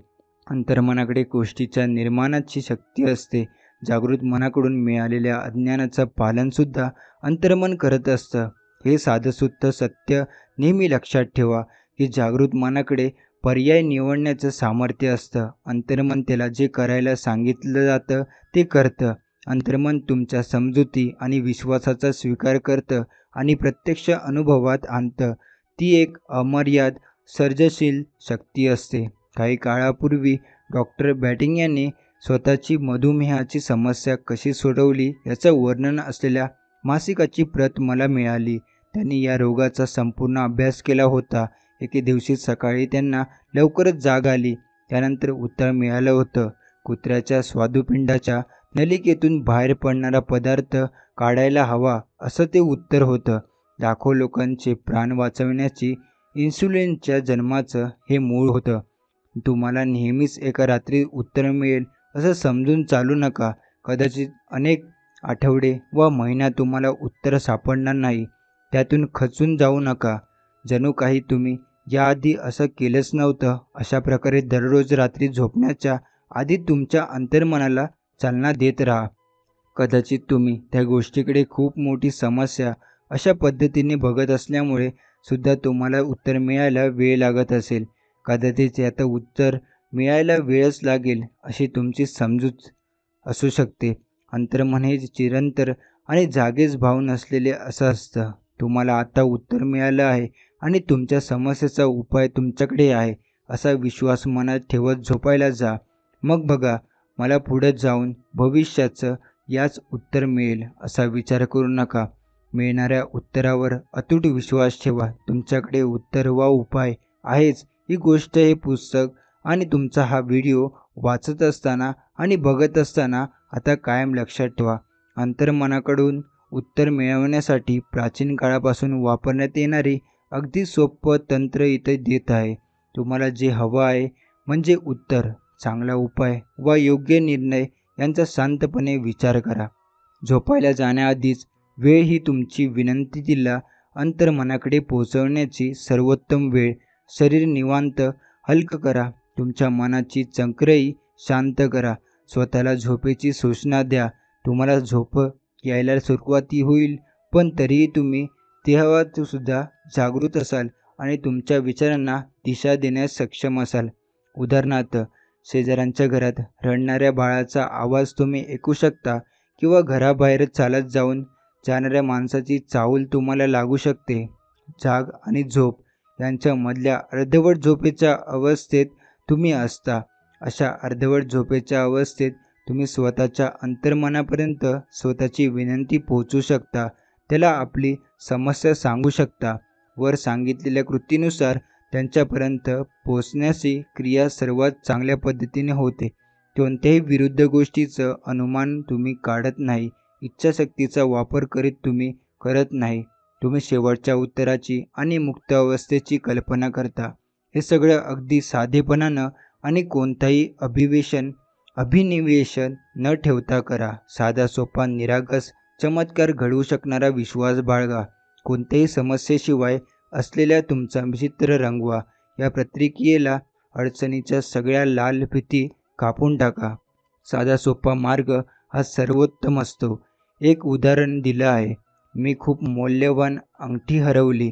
Speaker 1: अंतर्मनाकडे गोष्टीच्या निर्माणाची शक्ती असते. जागृत मनाकडून मिळालेल्या अज्ञानाचं पालनसुद्धा अंतर्मन करत असतं. हे साधंसुद्धा सत्य नेहमी लक्षात ठेवा की जागृत मनाकडे पर्याय निवडण्याचं सामर्थ्य असतं. अंतर्मन त्याला जे करायला सांगितलं जातं ते करतं. अंतर्मन तुमच्या समजुती आणि विश्वासाचा स्वीकार करतं आणि प्रत्यक्ष अनुभवात आणतं. ती एक अमर्याद सर्जनशील शक्ती असते. काही काळापूर्वी डॉक्टर बॅटिंग यांनी स्वतःची मधुमेहाची समस्या कशी सोडवली याचं वर्णन असलेल्या मासिकाची प्रत मला मिळाली. त्यांनी या रोगाचा संपूर्ण अभ्यास केला होता. एके दिवशी सकाळी त्यांना लवकरच जाग आली. त्यानंतर उत्तर मिळालं होतं. कुत्र्याच्या स्वादुपिंडाच्या नलिकेतून बाहेर पडणारा पदार्थ काढायला हवा, असं ते उत्तर होतं. लाखो लोकांचे प्राण वाचवण्याची इन्सुलिनच्या जन्माचं हे मूळ होतं. तुम्हाला नेहमीच एका रात्री उत्तर मिळेल असं समजून चालू नका. कदाचित अनेक आठवडे व महिन्यात तुम्हाला उत्तर सापडणार नाही. त्यातून खचून जाऊ नका. जणू काही तुम्ही याआधी असं केलंच नव्हतं. अशा प्रकारे दररोज रात्री झोपण्याच्या आधी तुमच्या अंतर्मनाला चालना देत राहा. कदाचित तुम्ही त्या गोष्टीकडे खूप मोठी समस्या अशा पद्धतीने बघत असल्यामुळे सुद्धा तुम्हाला उत्तर मिळायला वेळ लागत असेल. कदाचित याचं उत्तर मिळायला वेळच लागेल अशी तुमची समजूत असू शकते. अंतर्मन हे चिरंतर आणि जागेच भाव नसलेले असं असतं. तुम्हाला आता उत्तर मिळालं आहे आणि तुमच्या समस्येचा उपाय तुमच्याकडे आहे असा विश्वास मनात ठेवत झोपायला जा. मग बघा, मला पुढे जाऊन भविष्याचं याच उत्तर मिळेल असा विचार करू नका. मिळणाऱ्या उत्तरावर अतूट विश्वास ठेवा. तुमच्याकडे उत्तर वा उपाय आहेच. ही गोष्ट, हे पुस्तक आणि तुमचा हा व्हिडिओ वाचत असताना आणि बघत असताना आता कायम लक्षात ठेवा. अंतर्मनाकडून उत्तर मिळवण्यासाठी प्राचीन काळापासून वापरण्यात येणारे अगदी सोपं तंत्र इथे देत आहे. तुम्हाला जे हवं आहे म्हणजे उत्तर, चांगला उपाय व योग्य निर्णय यांचा शांतपणे विचार करा. झोपायला जाण्याआधीच वेळ ही तुमची विनंती तिला अंतर्मनाकडे पोहोचवण्याची सर्वोत्तम वेळ. शरीर निवांत हलकं करा. तुमच्या मनाची चक्रेही शांत करा. स्वतःला झोपेची सूचना द्या. तुम्हाला झोप यायला सुरुवाती होईल, पण तरीही तुम्ही तेव्हा सुद्धा जागृत असाल आणि तुमच्या विचारांना दिशा देण्यास सक्षम असाल. उदाहरणार्थ, शेजाऱ्यांच्या घरात रडणाऱ्या बाळाचा आवाज तुम्ही ऐकू शकता किंवा घराबाहेर चालत जाणाऱ्या माणसाची चाहूल तुम्हाला लागू शकते. जाग आणि झोप यांच्यामधल्या अर्धवट झोपेच्या अवस्थेत तुम्ही असता. अशा अर्धवट झोपेच्या अवस्थेत तुम्ही स्वतःच्या अंतर्मनापर्यंत स्वतःची विनंती पोहोचू शकता. त्याला आपली समस्या सांगू शकता. वर सांगितलेल्या कृतीनुसार त्यांच्यापर्यंत पोहोचण्याची क्रिया सर्वात चांगल्या पद्धतीने होते. कोणत्याही विरुद्ध गोष्टीचं अनुमान तुम्ही काढत नाही. इच्छाशक्तीचा वापर करीत तुम्ही करत नाही. तुम्ही शेवटच्या उत्तराची आणि मुक्त अवस्थेची कल्पना करता. हे सगळं अगदी साधेपणानं आणि कोणताही अभिनिवेशन न ठेवता करा. साधा, सोपा, निरागस चमत्कार घडवू शकणारा विश्वास बाळगा. कोणत्याही समस्येशिवाय असलेल्या तुमचा चित्र रंगवा. या प्रक्रियेला अडचणीच्या सगळ्या लाल फिती कापून टाका. साधा सोपा मार्ग हा सर्वोत्तम असतो. एक उदाहरण दिलं आहे. मी खूप मौल्यवान अंगठी हरवली.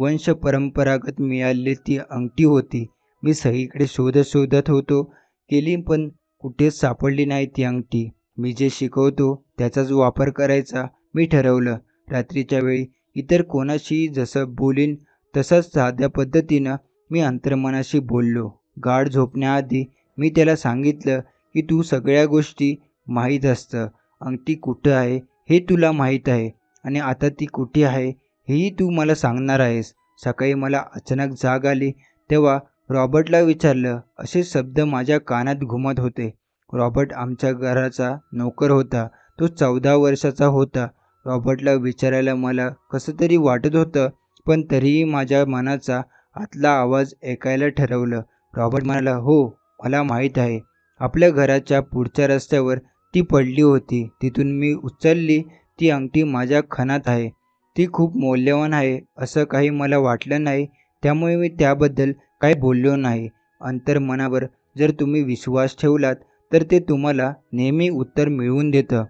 Speaker 1: वंश परंपरागत मिळालेली ती अंगठी होती. मी सगळीकडे शोधत होतो केली, पण कुठेच सापडली नाही ती अंगठी. मी जे शिकवतो त्याचाच वापर करायचा मी ठरवलं. रात्रीच्या वेळी इतर कोणाशी जसं बोलीन तसंच साध्या पद्धतीनं मी अंतर्मनाशी बोललो. गाढ झोपण्याआधी मी त्याला सांगितलं की तू सगळ्या गोष्टी माहीत असतं. अंगठी कुठं आहे हे तुला माहीत आहे आणि आता ती कुठे आहे हेही तू मला सांगणार आहेस. सकाळी मला अचानक जाग आली तेव्हा रॉबर्टला विचारलं. असे शब्द माझ्या कानात घुमत होते. रॉबर्ट आमच्या घराचा नोकर होता. तो 14 वर्षाचा होता. रॉबर्टला विचारायला मला कसं तरी वाटत होतं, पण तरीही माझ्या मनाचा आतला आवाज ऐकायला ठरवलं. रॉबर्ट म्हणाला, हो, मला माहीत आहे. आपल्या घराच्या पुढच्या रस्त्यावर ती पडली होती. तिथून मी उचलली. ती अंगठी माझ्या खणात आहे. ती खूप मौल्यवान आहे असं काही मला वाटलं नाही, त्यामुळे मी त्याबद्दल काही बोललो नाही. अंतर्मनावर जर तुम्ही विश्वास ठेवलात तर ते तुम्हाला नेहमी उत्तर मिळवून देतं.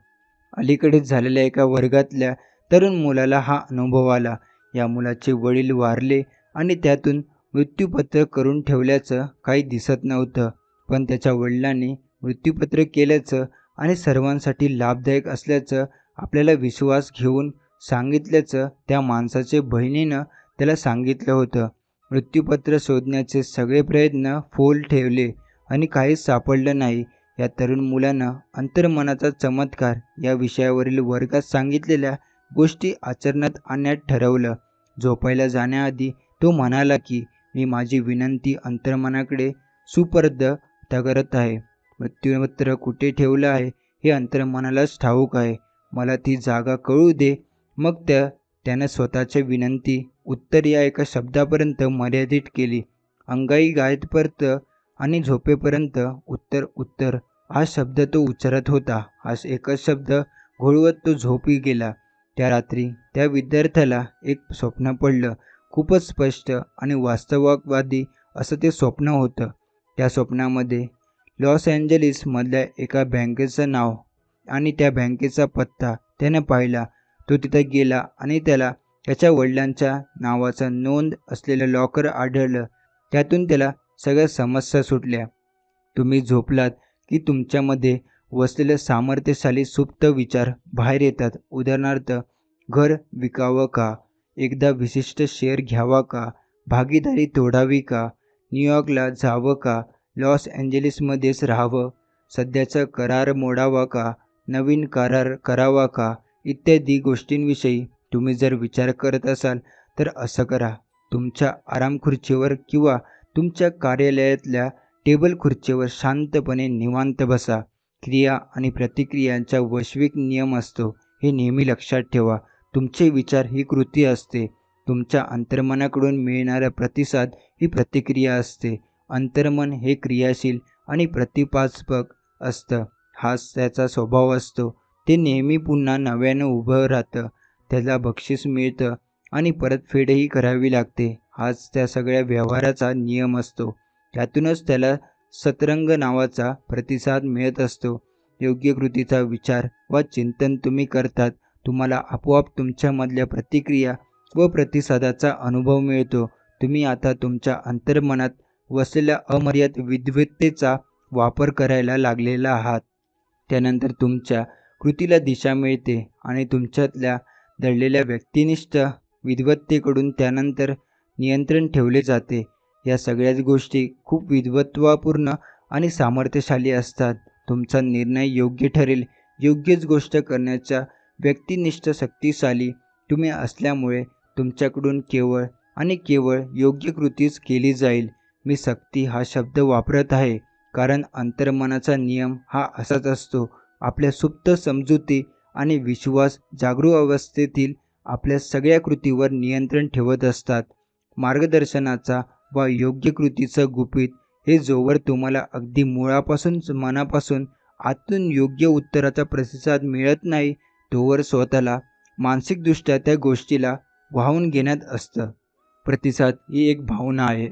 Speaker 1: अलीकडेच झालेल्या एका वर्गातल्या तरुण मुलाला हा अनुभव आला. या मुलाचे वडील वारले आणि त्यातून मृत्यूपत्र करून ठेवल्याचं काही दिसत नव्हतं, पण त्याच्या वडिलांनी मृत्यूपत्र केल्याचं आणि सर्वांसाठी लाभदायक असल्याचं आपल्याला विश्वास घेऊन सांगितल्याचं त्या माणसाच्या बहिणीनं त्याला सांगितलं होतं. मृत्यूपत्र शोधण्याचे सगळे प्रयत्न फोल ठेवले आणि काहीच सापडलं नाही. या तरुण मुलानं अंतर्मनाचा चमत्कार या विषयावरील वर्गात सांगितलेल्या गोष्टी आचरणात आणण्यात ठरवलं. झोपायला जाण्याआधी तो म्हणाला की मी माझी विनंती अंतर्मनाकडे सुपर्द करत आहे. मृत्यूपत्र कुठे ठेवलं आहे हे अंतर्मनालाच ठाऊक आहे. मला ती जागा कळू दे. मग त्यानं स्वतःची विनंती उत्तर या एका शब्दापर्यंत मर्यादित केली. अंगाई गायतपर्यंत आणि झोपेपर्यंत उत्तर उत्तर हा शब्द तो उच्चारत होता. हा एकच शब्द घोळवत तो झोपी गेला. त्या रात्री त्या विद्यार्थ्याला एक स्वप्न पडलं. खूपच स्पष्ट आणि वास्तववादी असं ते स्वप्न होतं. त्या स्वप्नामध्ये लॉस एंजेलिसमधल्या एका बँकेचं नाव आणि त्या बँकेचा पत्ता त्याने पाहिला. तो तिथे गेला आणि त्याला त्याच्या वडिलांच्या नावाचं नोंद असलेलं लॉकर आढळलं. त्यातून त्याला सगळ्या समस्या सुटल्या. तुम्ही झोपलात की तुमच्यामध्ये वसलेले सामर्थ्यशाली सुप्त विचार बाहेर येतात. उदाहरणार्थ, घर विकावं का, एकदा विशिष्ट शेअर घ्यावा का, भागीदारी तोडावी का, न्यूयॉर्कला जावं का, लॉस एंजेलिसमध्येच राहावं, सध्याचा करार मोडावा का, नवीन करार करावा का, इत्यादी गोष्टींविषयी तुम्ही जर विचार करत असाल तर असं करा. तुमच्या आरामखुर्चीवर किंवा तुमच्या कार्यालयातल्या टेबल खुर्चीवर शांतपणे निवांत बसा. क्रिया आणि प्रतिक्रियांचा वैश्विक नियम असतो हे नेहमी लक्षात ठेवा. तुमचे विचार ही कृती असते. तुमच्या अंतर्मनाकडून मिळणारा प्रतिसाद ही प्रतिक्रिया असते. अंतर्मन हे क्रियाशील आणि प्रतिपादक असतं. हाच त्याचा स्वभाव असतो. ते नेहमी पुन्हा नव्यानं उभं राहतं. त्याला बक्षीस मिळतं आणि परतफेडही करावी लागते. हाच त्या सगळ्या व्यवहाराचा नियम असतो. त्यातूनच त्याला सतरंग नावाचा प्रतिसाद मिळत असतो. योग्य कृतीचा विचार वा चिंतन तुम्ही करतात, तुम्हाला आपोआप तुमच्यामधल्या प्रतिक्रिया व प्रतिसादाचा अनुभव मिळतो. तुम्ही आता तुमच्या अंतर्मनात वसलेल्या अमर्याद विद्वत्तेचा वापर करायला लागलेला आहात. त्यानंतर तुमच्या कृतीला दिशा मिळते आणि तुमच्यातल्या दडलेल्या व्यक्तिनिष्ठ विद्वत्तेकडून त्यानंतर नियंत्रण ठेवले जाते. या सगळ्याच गोष्टी खूप विद्वत्तापूर्ण आणि सामर्थ्यशाली असतात. तुमचा निर्णय योग्य ठरेल. योग्यच गोष्ट करण्याच्या व्यक्तिनिष्ठ शक्तिशाली तुम्ही असल्यामुळे तुमच्याकडून केवळ आणि केवळ योग्य कृतीच केली जाईल. मी सक्ती हा शब्द वापरत आहे कारण अंतर्मनाचा नियम हा असाच असतो. आपल्या सुप्त समजुती आणि विश्वास जागरूक अवस्थेतील आपल्या सगळ्या कृतीवर नियंत्रण ठेवत असतात. मार्गदर्शनाचा वा योग्य कृतीचं गुपित हे जोवर तुम्हाला अगदी मुळापासून मनापासून आतून योग्य उत्तराचा प्रतिसाद मिळत नाही तोवर स्वतःला मानसिकदृष्ट्या त्या गोष्टीला वाहून घेण्यात असतं. प्रतिसाद ही एक भावना आहे,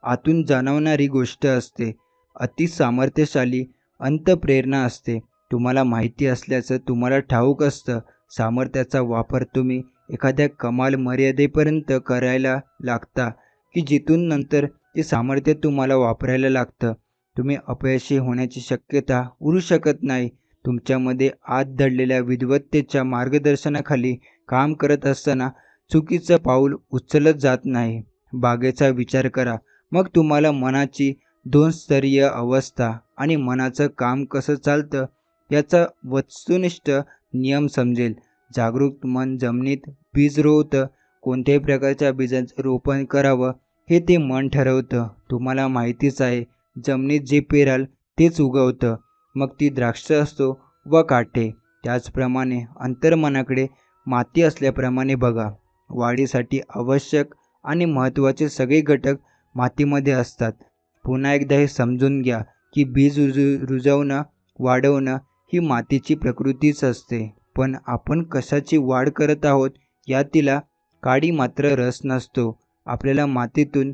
Speaker 1: आतून जाणवणारी गोष्ट असते, अति सामर्थ्यशाली अंतःप्रेरणा असते. तुम्हाला माहिती असल्याचं तुम्हाला ठाऊक असतं. सामर्थ्याचा वापर तुम्ही एखाद्या कमाल मर्यादेपर्यंत करायला लागता की जिथून नंतर ते सामर्थ्य तुम्हाला वापरायला लागतं. तुम्ही अपयशी होण्याची शक्यता उरू शकत नाही. तुमच्यामध्ये आत दडलेल्या विद्वत्तेच्या मार्गदर्शनाखाली काम करत असताना चुकीचं पाऊल उचलत जात नाही. बागेचा विचार करा, मग तुम्हाला मनाची 2 स्तरीय अवस्था आणि मनाचं काम कसं चालतं याचा वस्तुनिष्ठ नियम समजेल. जागरूक मन जमिनीत बीज रोवतं. कोणत्याही प्रकारच्या बीजाचं रोपण करावं हे ते मन ठरवतं. तुम्हाला माहितीच आहे, जमिनीत जे पेराल तेच उगवतं, मग ती द्राक्ष असतो व काटे. त्याचप्रमाणे अंतर्मनाकडे माती असल्याप्रमाणे बघा. वाढीसाठी आवश्यक आणि महत्त्वाचे सगळे घटक मातीमध्ये असतात. पुन्हा एकदा हे समजून घ्या की बीज रुजवणं, वाढवणं ही मातीची प्रकृतीच असते. पण आपण कशाची वाढ करत आहोत यात तिला काडी मात्र रस नसतो. आपल्याला मातीतून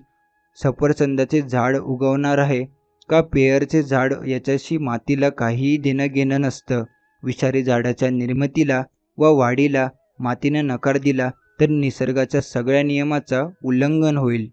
Speaker 1: सफरचंदाचे झाड उगवणार आहे का पेरचे झाड याच्याशी मातीला काहीही देणं घेणं नसतं. विषारी झाडाच्या निर्मितीला व वाढीला मातीने नकार दिला तर निसर्गाच्या सगळ्या नियमाचा उल्लंघन होईल.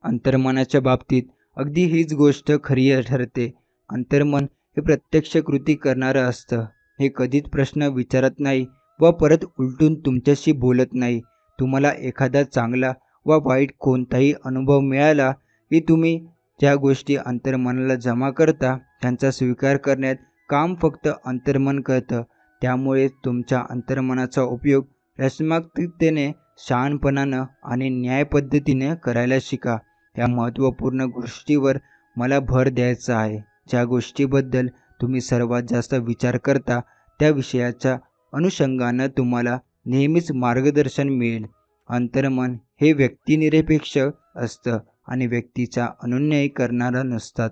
Speaker 1: अंतर्मनाच्या बाबतीत अगदी हीच गोष्ट खरी ठरते. अंतर्मन हे प्रत्यक्ष कृती करणारं असतं. हे कधीच प्रश्न विचारत नाही व परत उलटून तुमच्याशी बोलत नाही. तुम्हाला एखादा चांगला व वाईट कोणताही अनुभव मिळाला की तुम्ही ज्या गोष्टी अंतर्मनाला जमा करता त्यांचा स्वीकार करण्यात काम फक्त अंतर्मन करतं. त्यामुळे तुमच्या अंतर्मनाचा उपयोग रचनात्मकतेने, शहाणपणानं आणि न्यायपद्धतीने करायला शिका. या महत्त्वपूर्ण गोष्टीवर मला भर द्यायचा आहे. ज्या गोष्टीबद्दल तुम्ही सर्वात जास्त विचार करता त्या विषयाच्या अनुषंगानं तुम्हाला नेहमीच मार्गदर्शन मिळेल. अंतर्मन हे व्यक्तिनिरपेक्ष असतं आणि व्यक्तीचा अनुनय करणारा नसतात.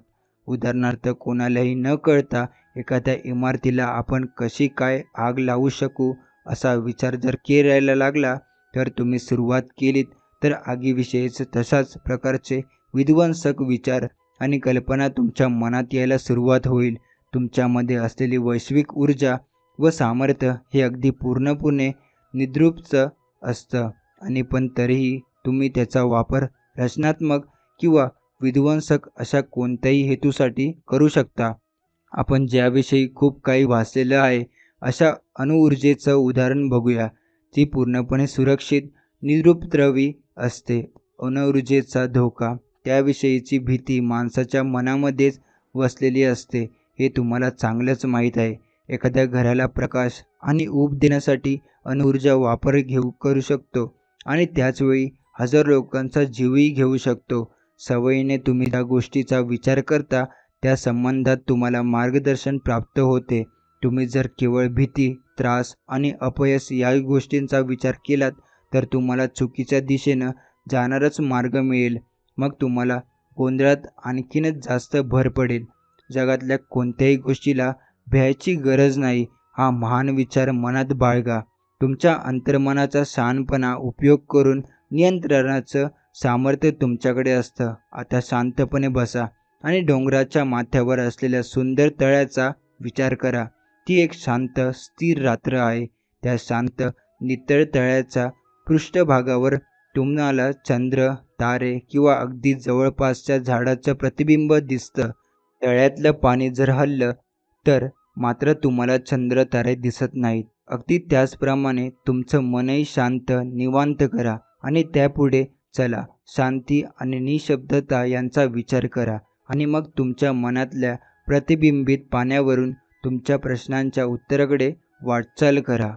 Speaker 1: उदाहरणार्थ, कोणालाही न कळता एखाद्या इमारतीला आपण कशी काय आग लावू शकू असा विचार जर करायला लागला तर तुम्ही सुरुवात केलीत तर आगीविषयीच तशाच प्रकारचे विध्वंसक विचार आणि कल्पना तुमच्या मनात यायला सुरुवात होईल. तुमच्यामध्ये असलेली वैश्विक ऊर्जा व सामर्थ्य हे अगदी पूर्णपणे निद्रुपच असतं आणि पण तरीही तुम्ही त्याचा वापर रचनात्मक किंवा विध्वंसक अशा कोणत्याही हेतूसाठी करू शकता. आपण ज्याविषयी खूप काही वाचलेलं आहे अशा अणुऊर्जेचं उदाहरण बघूया, जी पूर्णपणे सुरक्षित निरुपद्रवी असते. अणुऊर्जेचा धोका, त्याविषयीची भीती माणसाच्या मनामध्येच वसलेली असते हे तुम्हाला चांगलंच माहीत आहे. एखाद्या घराला प्रकाश आणि ऊब देण्यासाठी अणुऊर्जा वापर करू शकतो आणि त्याचवेळी हजारो लोकांचा जीवही घेऊ शकतो. सवयीने तुम्ही ज्या गोष्टीचा विचार करता त्या संबंधात तुम्हाला मार्गदर्शन प्राप्त होते. तुम्ही जर केवळ भीती, त्रास आणि अपयश या गोष्टींचा विचार केलात तर तुम्हाला चुकीच्या दिशेनं जाणारच मार्ग मिळेल. मग तुम्हाला गोंधळात आणखीनच जास्त भर पडेल. जगातल्या कोणत्याही गोष्टीला भ्यायची गरज नाही हा महान विचार मनात बाळगा. तुमच्या अंतर्मनाचा शहाणपणा उपयोग करून नियंत्रणाचं सामर्थ्य तुमच्याकडे असतं. आता शांतपणे बसा आणि डोंगराच्या माथ्यावर असलेल्या सुंदर तळ्याचा विचार करा. ती एक शांत, स्थिर रात्र आहे. त्या शांत, नितळ तळ्याच्या पृष्ठभागावर तुम्हाला चंद्र, तारे किंवा अगदी जवळपासच्या झाडाचं प्रतिबिंब दिसतं. तळ्यातलं पाणी जर हललं तर मात्र तुम्हाला चंद्र, तारे दिसत नाहीत. अगदी त्याचप्रमाणे तुमचं मनही शांत, निवांत करा आणि त्यापुढे चला. शांती आणि निशब्दता यांचा विचार करा आणि मग तुमच्या मनातल्या प्रतिबिंबित पाण्यावरून तुमच्या प्रश्नांच्या उत्तराकडे वाटचाल करा.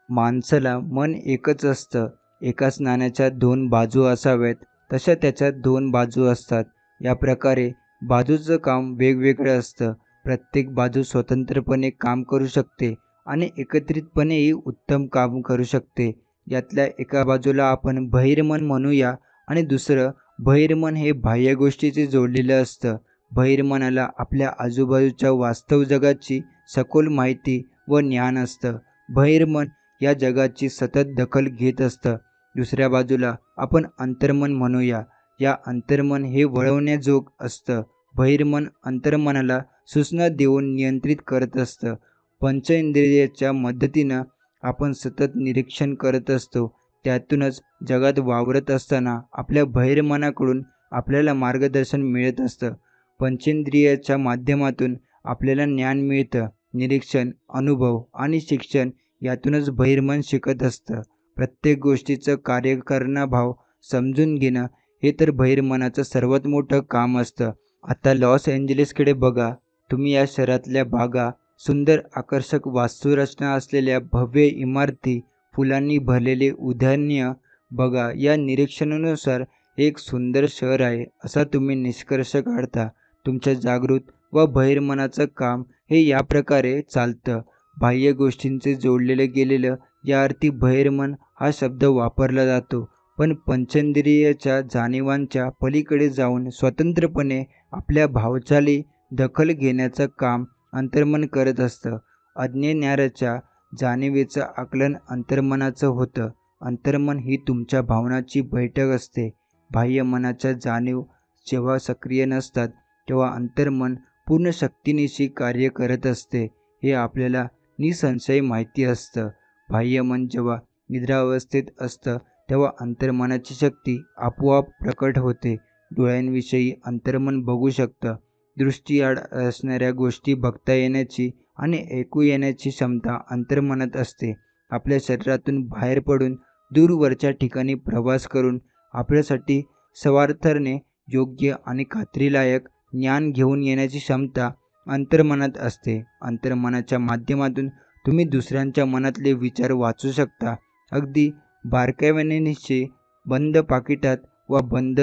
Speaker 1: माणसाला मन एकच असतं. एकाच नाण्याच्या 2 बाजू असाव्यात तशा त्याच्या 2 बाजू असतात. या प्रकारे बाजूचं काम वेगवेगळं असतं. प्रत्येक बाजू स्वतंत्रपणे काम करू शकते आणि एकत्रितपणेही उत्तम काम करू शकते. यातल्या एका बाजूला आपण बहिर्मन म्हणूया आणि दुसरं बहिर्मन हे बाह्य गोष्टीचे जोडलेलं असतं. बहिर्मनाला आपल्या आजूबाजूच्या वास्तव जगाची सखोल माहिती व ज्ञान असतं. बहिर्मन या जगाची सतत दखल घेत असतं. दुसऱ्या बाजूला आपण अंतर्मन म्हणूया. या अंतर्मन हे वळवण्याजोग असतं. बहिर्मन अंतर्मनाला सूचना देऊन नियंत्रित करत असतं. पंचेंद्रियाच्या मदतीनं आपण सतत निरीक्षण करत असतो. त्यातूनच जगात वावरत असताना आपल्या बहिर्मनाकडून आपल्याला मार्गदर्शन मिळत असतं. पंचेंद्रियाच्या माध्यमातून आपल्याला ज्ञान मिळतं. निरीक्षण, अनुभव आणि शिक्षण यातूनच बहिर्मन शिकत असतं. प्रत्येक गोष्टीचं कार्यकरणाभाव समजून घेणं हे तर बहिर्मनाचं सर्वात मोठं काम असतं. आता लॉस एंजेलिसकडे बघा. तुम्ही या शहरातल्या बागा, सुंदर आकर्षक वास्तुरचना असलेल्या भव्य इमारती, फुलांनी भरलेले उद्याने बघा. या निरीक्षणानुसार एक सुंदर शहर आहे असा तुम्ही निष्कर्ष काढता. तुमच्या जागृत व बहिर्मनाचं काम हे या प्रकारे चालतं. बाह्य गोष्टींचे जोडलेलं गेलेलं या अर्थी बहिर्मन हा शब्द वापरला जातो. पण पंचेंद्रियाच्या जाणीवांच्या पलीकडे जाऊन स्वतंत्रपणे आपल्या भावचाली दखल घेण्याचं काम अंतर्मन करत असतं. अज्ञानाच्या जाणीवेचं आकलन अंतर्मनाचं होतं. अंतर्मन ही तुमच्या भावनांची बैठक असते. बाह्य मनाच्या जाणीव जेव्हा सक्रिय नसतात तेव्हा अंतर्मन पूर्ण शक्तीनिशी कार्य करत असते. हे आपल्याला निसंशय माहिती असतं. बाह्य मन जेव्हा निद्रावस्थेत असतं तेव्हा अंतर्मनाची शक्ती आपोआप प्रकट होते. डोळ्यांविषयी अंतर्मन बघू शकतं. दृष्टीआड असणाऱ्या गोष्टी बघता येण्याची आणि ऐकू येण्याची क्षमता अंतर्मनात असते. आपल्या शरीरातून बाहेर पडून दूरवरच्या ठिकाणी प्रवास करून आपल्यासाठी स्वार्थाने योग्य आणि खात्रीलायक ज्ञान घेऊन येण्याची क्षमता अंतर्मनात असते. अंतर्मनाच्या माध्यमातून तुम्ही दुसऱ्यांच्या मनातले विचार वाचू शकता. अगदी बारकाईने बंद पाकिटात वा बंद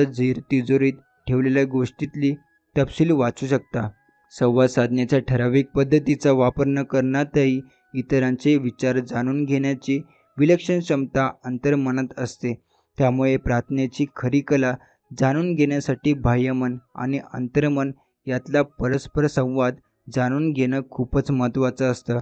Speaker 1: तिजोरीत ठेवलेल्या गोष्टीतली तपशील वाचू शकता. संवाद साधण्याच्या ठराविक पद्धतीचा वापर न करण्यातही इतरांचे विचार जाणून घेण्याची विलक्षण क्षमता अंतर्मनात असते. त्यामुळे प्रार्थनेची खरी कला जाणून घेण्यासाठी बाह्यमन आणि अंतर्मन यातला परस्पर संवाद जाणून घेणं खूपच महत्त्वाचं असतं.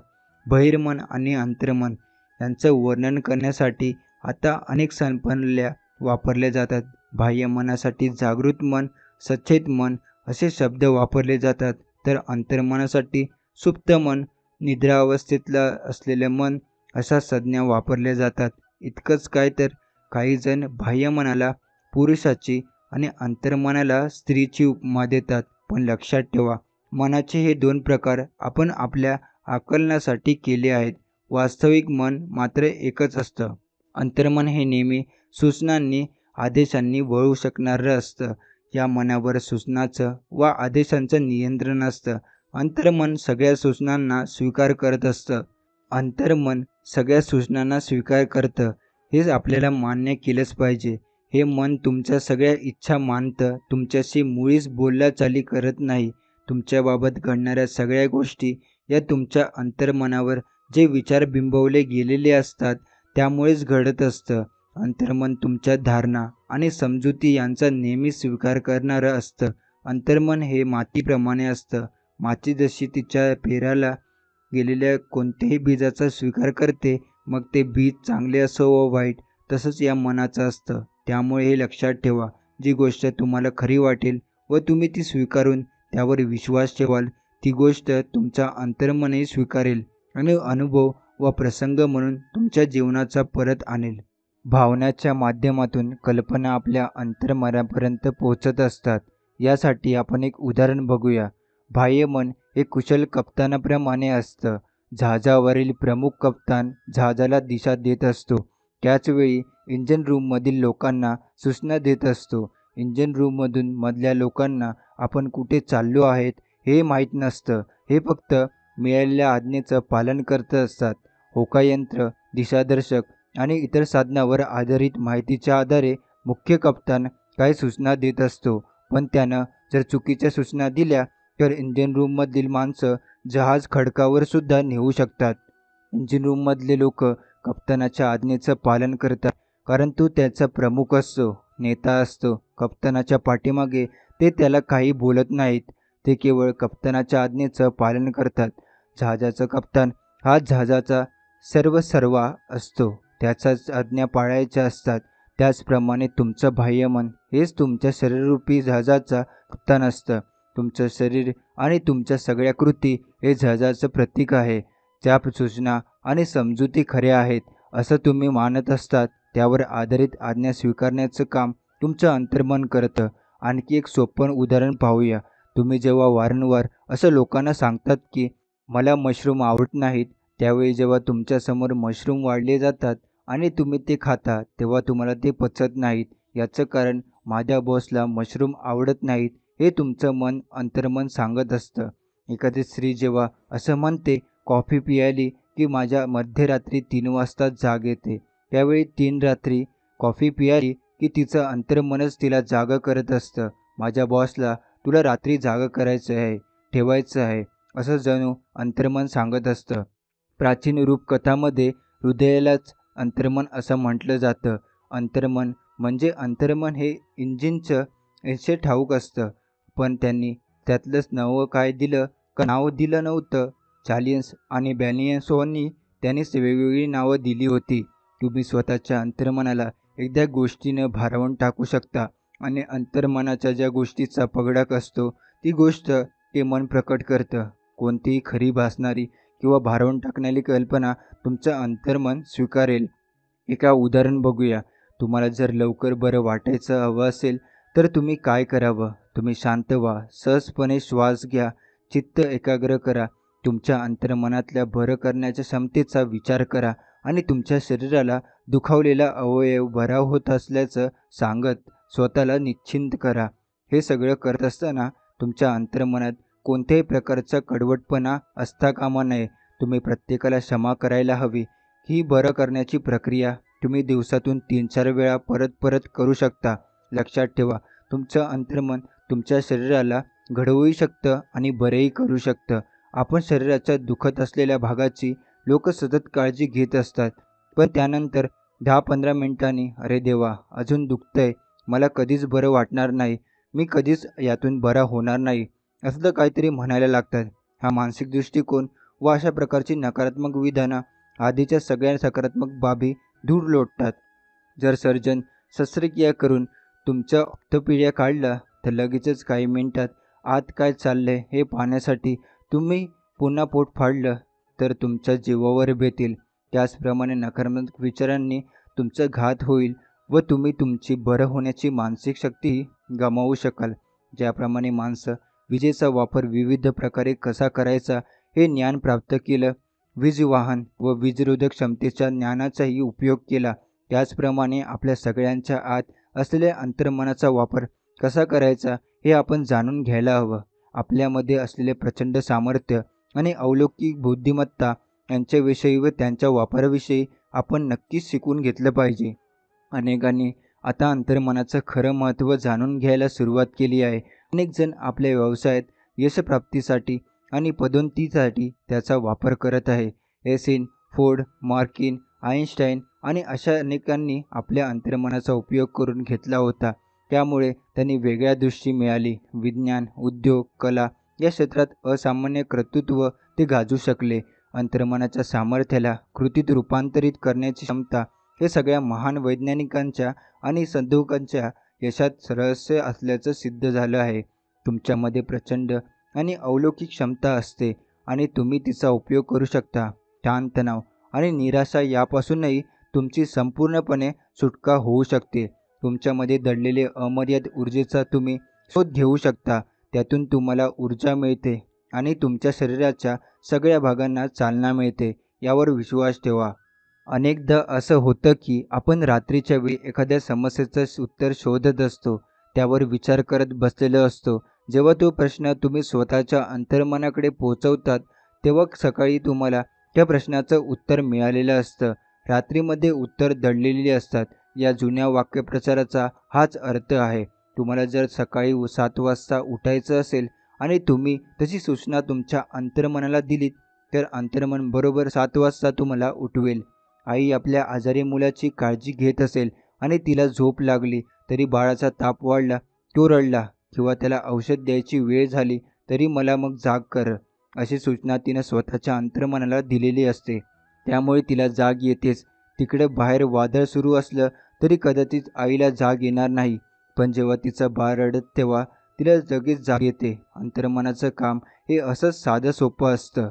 Speaker 1: बहिर्मन आणि अंतर्मन यांचं वर्णन करण्यासाठी आता अनेक संज्ञा वापरल्या जातात. बाह्यमनासाठी जागृत मन, सचेत मन असे शब्द वापरले जातात, तर अंतर्मनासाठी सुप्त मन, निद्रावस्थेतलं असलेलं मन अशा संज्ञा वापरल्या जातात. इतकंच काय तर काही जण बाह्यमनाला पुरुषाची आणि अंतर्मनाला स्त्रीची उपमा देतात. पण लक्षात ठेवा, मनाचे हे दोन प्रकार आपण आपल्या आकलनासाठी केले आहेत. वास्तविक मन मात्र एकच असतं. अंतर्मन हे नेहमी सूचनांनी, आदेशांनी वळू शकणारं असतं. या मनावर सूचनांचं व आदेशांचं नियंत्रण असतं. अंतर्मन सगळ्या सूचनांना स्वीकार करत असतं. अंतर्मन सगळ्या सूचनांना स्वीकार करतं हेच आपल्याला मान्य केलंच पाहिजे. हे मन तुमच्या सगळ्या इच्छा मानतं. तुमच्याशी मुळीच बोलचाली करत नाही. तुमच्याबाबत घडणाऱ्या सगळ्या गोष्टी या तुमच्या अंतर्मनावर जे विचार बिंबवले गेलेले असतात त्यामुळेच घडत असतं. अंतर्मन तुमच्या धारणा आणि समजुती यांचा नेहमी स्वीकार करणारं असतं. अंतर्मन हे मातीप्रमाणे असतं. माती जशी तिच्या पेराला गेलेल्या कोणत्याही बीजाचा स्वीकार करते, मग ते बीज चांगले असो व वाईट, तसंच या मनाचं असतं. त्यामुळे हे लक्षात ठेवा, जी गोष्ट तुम्हाला खरी वाटेल व तुम्ही ती स्वीकारून त्यावर विश्वास ठेवाल, ती गोष्ट तुमचा अंतर्मनही स्वीकारेल आणि अनुभव व प्रसंग म्हणून तुमच्या जीवनाचा परत आणेल. भावनाच्या माध्यमातून कल्पना आपल्या अंतर्मनापर्यंत पोहोचत असतात. यासाठी आपण एक उदाहरण बघूया. बाह्यमन हे कुशल कप्तानाप्रमाणे असतं. जहाजावरील प्रमुख कप्तान जहाजाला दिशा देत असतो. त्याचवेळी इंजिन रूममधील लोकांना सूचना देत असतो. इंजिन रूममधून मधल्या लोकांना आपण कुठे चाललो आहेत हे माहीत नसतं. हे फक्त मिळालेल्या आज्ञेचं पालन करत असतात. होकायंत्र, दिशादर्शक आणि इतर साधनावर आधारित माहितीच्या आधारे मुख्य कप्तान काही सूचना देत असतो. पण त्यानं जर चुकीच्या सूचना दिल्या तर इंजिन रूममधील माणसं जहाज खडकावर सुद्धा नेऊ शकतात. इंजिन रूममधले लोक कप्तानाच्या आज्ञेचं पालन करतात, कारण तो त्याचा प्रमुख असतो, नेता असतो. कप्तानाच्या पाठीमागे ते त्याला काही बोलत नाहीत. ते केवळ कप्तानाच्या आज्ञेचं पालन करतात. जहाजाचा कप्तान हा जहाजाचा सर्वसर्वा असतो. त्याच्याच आज्ञा पाळायच्या असतात. त्याचप्रमाणे तुमचं बाह्यमन हेच तुमच्या शरीररूपी जहाजाचा कप्तान असतं. तुमचं शरीर आणि तुमच्या सगळ्या कृती हे जहाजाचं प्रतीक आहे. ज्या सूचना आणि समजुती खऱ्या आहेत असं तुम्ही मानत असतात त्यावर आधारित आज्ञा स्वीकारण्याचं काम तुमचं अंतर्मन करतं. आणखी एक सोपं उदाहरण पाहूया. तुम्ही जेव्हा वारंवार असं लोकांना सांगतात की मला मशरूम आवडत नाहीत, त्यावेळी जेव्हा तुमच्यासमोर मशरूम वाढले जातात आणि तुम्ही ते खाता, तेव्हा तुम्हाला ते पचत नाहीत. याचं कारण माझ्या बॉसला मशरूम आवडत नाहीत, हे तुमचं मन अंतर्मन सांगत असतं. एखादी स्त्री जेव्हा असं म्हणते, कॉफी प्यायली की माझ्या मध्यरात्री 3 वाजता जाग येते, त्यावेळी 3 रात्री कॉफी प्यायली की तिचं अंतर्मनच तिला जागं करत असतं. माझ्या बॉसला तुला रात्री जागं करायचं आहे, ठेवायचं आहे, असं जणू अंतर्मन सांगत असतं. प्राचीन रूपकथामध्ये हृदयालाच अंतर्मन असं म्हटलं जातं. अंतर्मन हे इंजिनचं हे ठाऊक असतं, पण त्यांनी त्यातलंच नवं काय दिलं का नाव दिलं नव्हतं. चार्ल्स आणि बॅनियसोनी त्यांनीच वेगवेगळी नावं दिली होती. तुम्ही स्वतःच्या अंतर्मनाला एकदा गोष्टीनं भारावून टाकू शकता आणि अंतर्मनाच्या ज्या गोष्टीचा पगडक असतो ती गोष्ट ते मन प्रकट करतं. कोणतीही खरी भासणारी किंवा भारावून टाकणारी कल्पना तुमचं अंतर्मन स्वीकारेल. एका उदाहरण बघूया. तुम्हाला जर लवकर बरं वाटायचं हवं असेल तर तुम्ही काय करावं? तुम्ही शांत व्हा, सहजपणे श्वास घ्या, चित्त एकाग्र करा, तुमच्या अंतर्मनातल्या बरं करण्याच्या क्षमतेचा विचार करा आणि तुमच्या शरीराला दुखावलेला अवयव बरा होत असल्याचं सांगत स्वतःला निश्चिंत करा. हे सगळं करत असताना तुमच्या अंतर्मनात कोणत्याही प्रकारचा कडवटपणा असता कामा नये. तुम्ही प्रत्येकाला क्षमा करायला हवी. ही बरं करण्याची प्रक्रिया तुम्ही दिवसातून 3-4 वेळा परत परत करू शकता. लक्षात ठेवा, तुमचं अंतर्मन तुमच्या शरीराला घडवूही शकतं आणि बरेही करू शकतं. आपण शरीराच्या दुखत असलेल्या भागाची लोक सतत काळजी घेत असतात, पण त्यानंतर 10-15 मिनिटांनी अरे देवा, अजून दुखतंय, मला कधीच बरं वाटणार नाही, मी कधीच यातून बरा होणार नाही, असं काहीतरी म्हणायला लागतात. हा मानसिक दृष्टिकोन व अशा प्रकारची नकारात्मक विधानं आधीच्या सगळ्या सकारात्मक बाबी दूर लोटतात. जर सर्जन शस्त्रक्रिया करून तुमच्या ऑर्थोपिडिया काढला तर लगेचच काही मिनिटात आत काय चाललंय हे पाहण्यासाठी तुम्ही पुन्हा पोट फाडलं तर तुमच्या जीवावर बेतील. त्याचप्रमाणे नकारात्मक विचारांनी तुमचा घात होईल व तुम्ही तुमची बरं होण्याची मानसिक शक्तीही गमावू शकाल. ज्याप्रमाणे माणसं विजेचा वापर विविध प्रकारे कसा करायचा हे ज्ञान प्राप्त केलं, वीज वाहन व वीजरोधक क्षमतेच्या ज्ञानाचाही उपयोग केला, त्याचप्रमाणे आपल्या सगळ्यांच्या आत असलेल्या अंतर्मनाचा वापर कसा करायचा हे आपण जाणून घ्यायला हवं. आपल्यामध्ये असलेले प्रचंड सामर्थ्य आणि अलौकिक बुद्धिमत्ता यांच्याविषयी व त्यांच्या वापराविषयी आपण नक्कीच शिकून घेतलं पाहिजे. अनेकांनी आता अंतर्मनाचं खरं महत्त्व जाणून घ्यायला सुरुवात केली आहे. अनेक जण आपल्या व्यवसायात यशप्राप्तीसाठी आणि पदोन्नतीसाठी त्याचा वापर करत आहे. एसिन, फोर्ड, मार्किन, आईन्स्टाईन आणि अशा अनेकांनी आपल्या अंतर्मनाचा उपयोग करून घेतला होता. त्यामुळे त्यांनी वेगळ्या दृष्टी मिळाली. विज्ञान, उद्योग, कला या क्षेत्रात असामान्य कर्तृत्व ते गाजू शकले. अंतर्मनाच्या सामर्थ्याला कृतीत रूपांतरित करण्याची क्षमता हे सगळ्या महान वैज्ञानिकांच्या आणि संशोधकांच्या यशात रहस्य असल्याचं सिद्ध झालं आहे. तुमच्यामध्ये प्रचंड आणि अलौकिक क्षमता असते आणि तुम्ही तिचा उपयोग करू शकता. ताणतणाव आणि निराशा यापासूनही तुमची संपूर्णपणे सुटका होऊ शकते. तुमच्यामध्ये दडलेले अमर्यादित ऊर्जेचा तुम्ही शोध घेऊ शकता. त्यातून तुम्हाला ऊर्जा मिळते आणि तुमच्या शरीराच्या सगळ्या भागांना चालना मिळते. यावर विश्वास ठेवा. अनेकदा असं होतं की आपण रात्रीच्या वेळी एखाद्या समस्येचं उत्तर शोधत असतो, त्यावर विचार करत बसलेलो असतो. जेव्हा तो प्रश्न तुम्ही स्वतःच्या अंतर्मनाकडे पोहोचवतात तेव्हा सकाळी तुम्हाला त्या प्रश्नाचं उत्तर मिळालेलं असतं. रात्रीमध्ये उत्तर दडलेली असतात. या जुन्या वाक्यप्रचाराचा हाच अर्थ आहे. तुम्हाला जर सकाळी 7 वाजता उठायचं असेल आणि तुम्ही तशी सूचना तुमच्या अंतर्मनाला दिलीत तर अंतर्मन बरोबर 7 वाजता तुम्हाला उठवेल. आई आपल्या आजारी मुलाची काळजी घेत असेल आणि तिला झोप लागली तरी बाळाचा ताप वाढला, तो रडला किंवा त्याला औषध द्यायची वेळ झाली तरी मला मग जाग कर, अशी सूचना तिनं स्वतःच्या अंतर्मनाला दिलेली असते. त्यामुळे तिला जाग येतेच. तिकडे बाहेर वादळ सुरू असलं तरी कदाचित आईला जाग येणार नाही, पण जेव्हा तिचं बाळ रडत तेव्हा तिला लगेच जाग येते. अंतर्मनाचं काम हे असंच साधं सोपं असतं.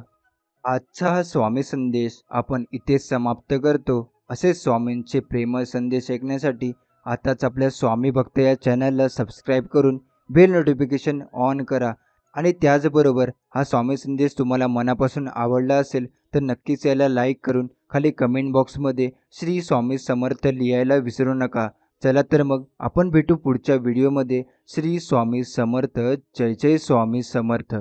Speaker 1: आजचा हा स्वामी संदेश आपण इथेच समाप्त करतो. असे स्वामींचे प्रेमळ संदेश ऐकण्यासाठी आताच आपल्या स्वामी भक्त या चॅनलला सबस्क्राईब करून बेल नोटिफिकेशन ऑन करा. आणि त्याचबरोबर हा स्वामी संदेश तुम्हाला मनापासून आवडला असेल तर नक्कीच याला लाईक करून खाली कमेंट बॉक्समध्ये श्री स्वामी समर्थ लिहायला विसरू नका. चला तर मग आपण भेटू पुढच्या व्हिडिओमध्ये. श्री स्वामी समर्थ. जय जय स्वामी समर्थ.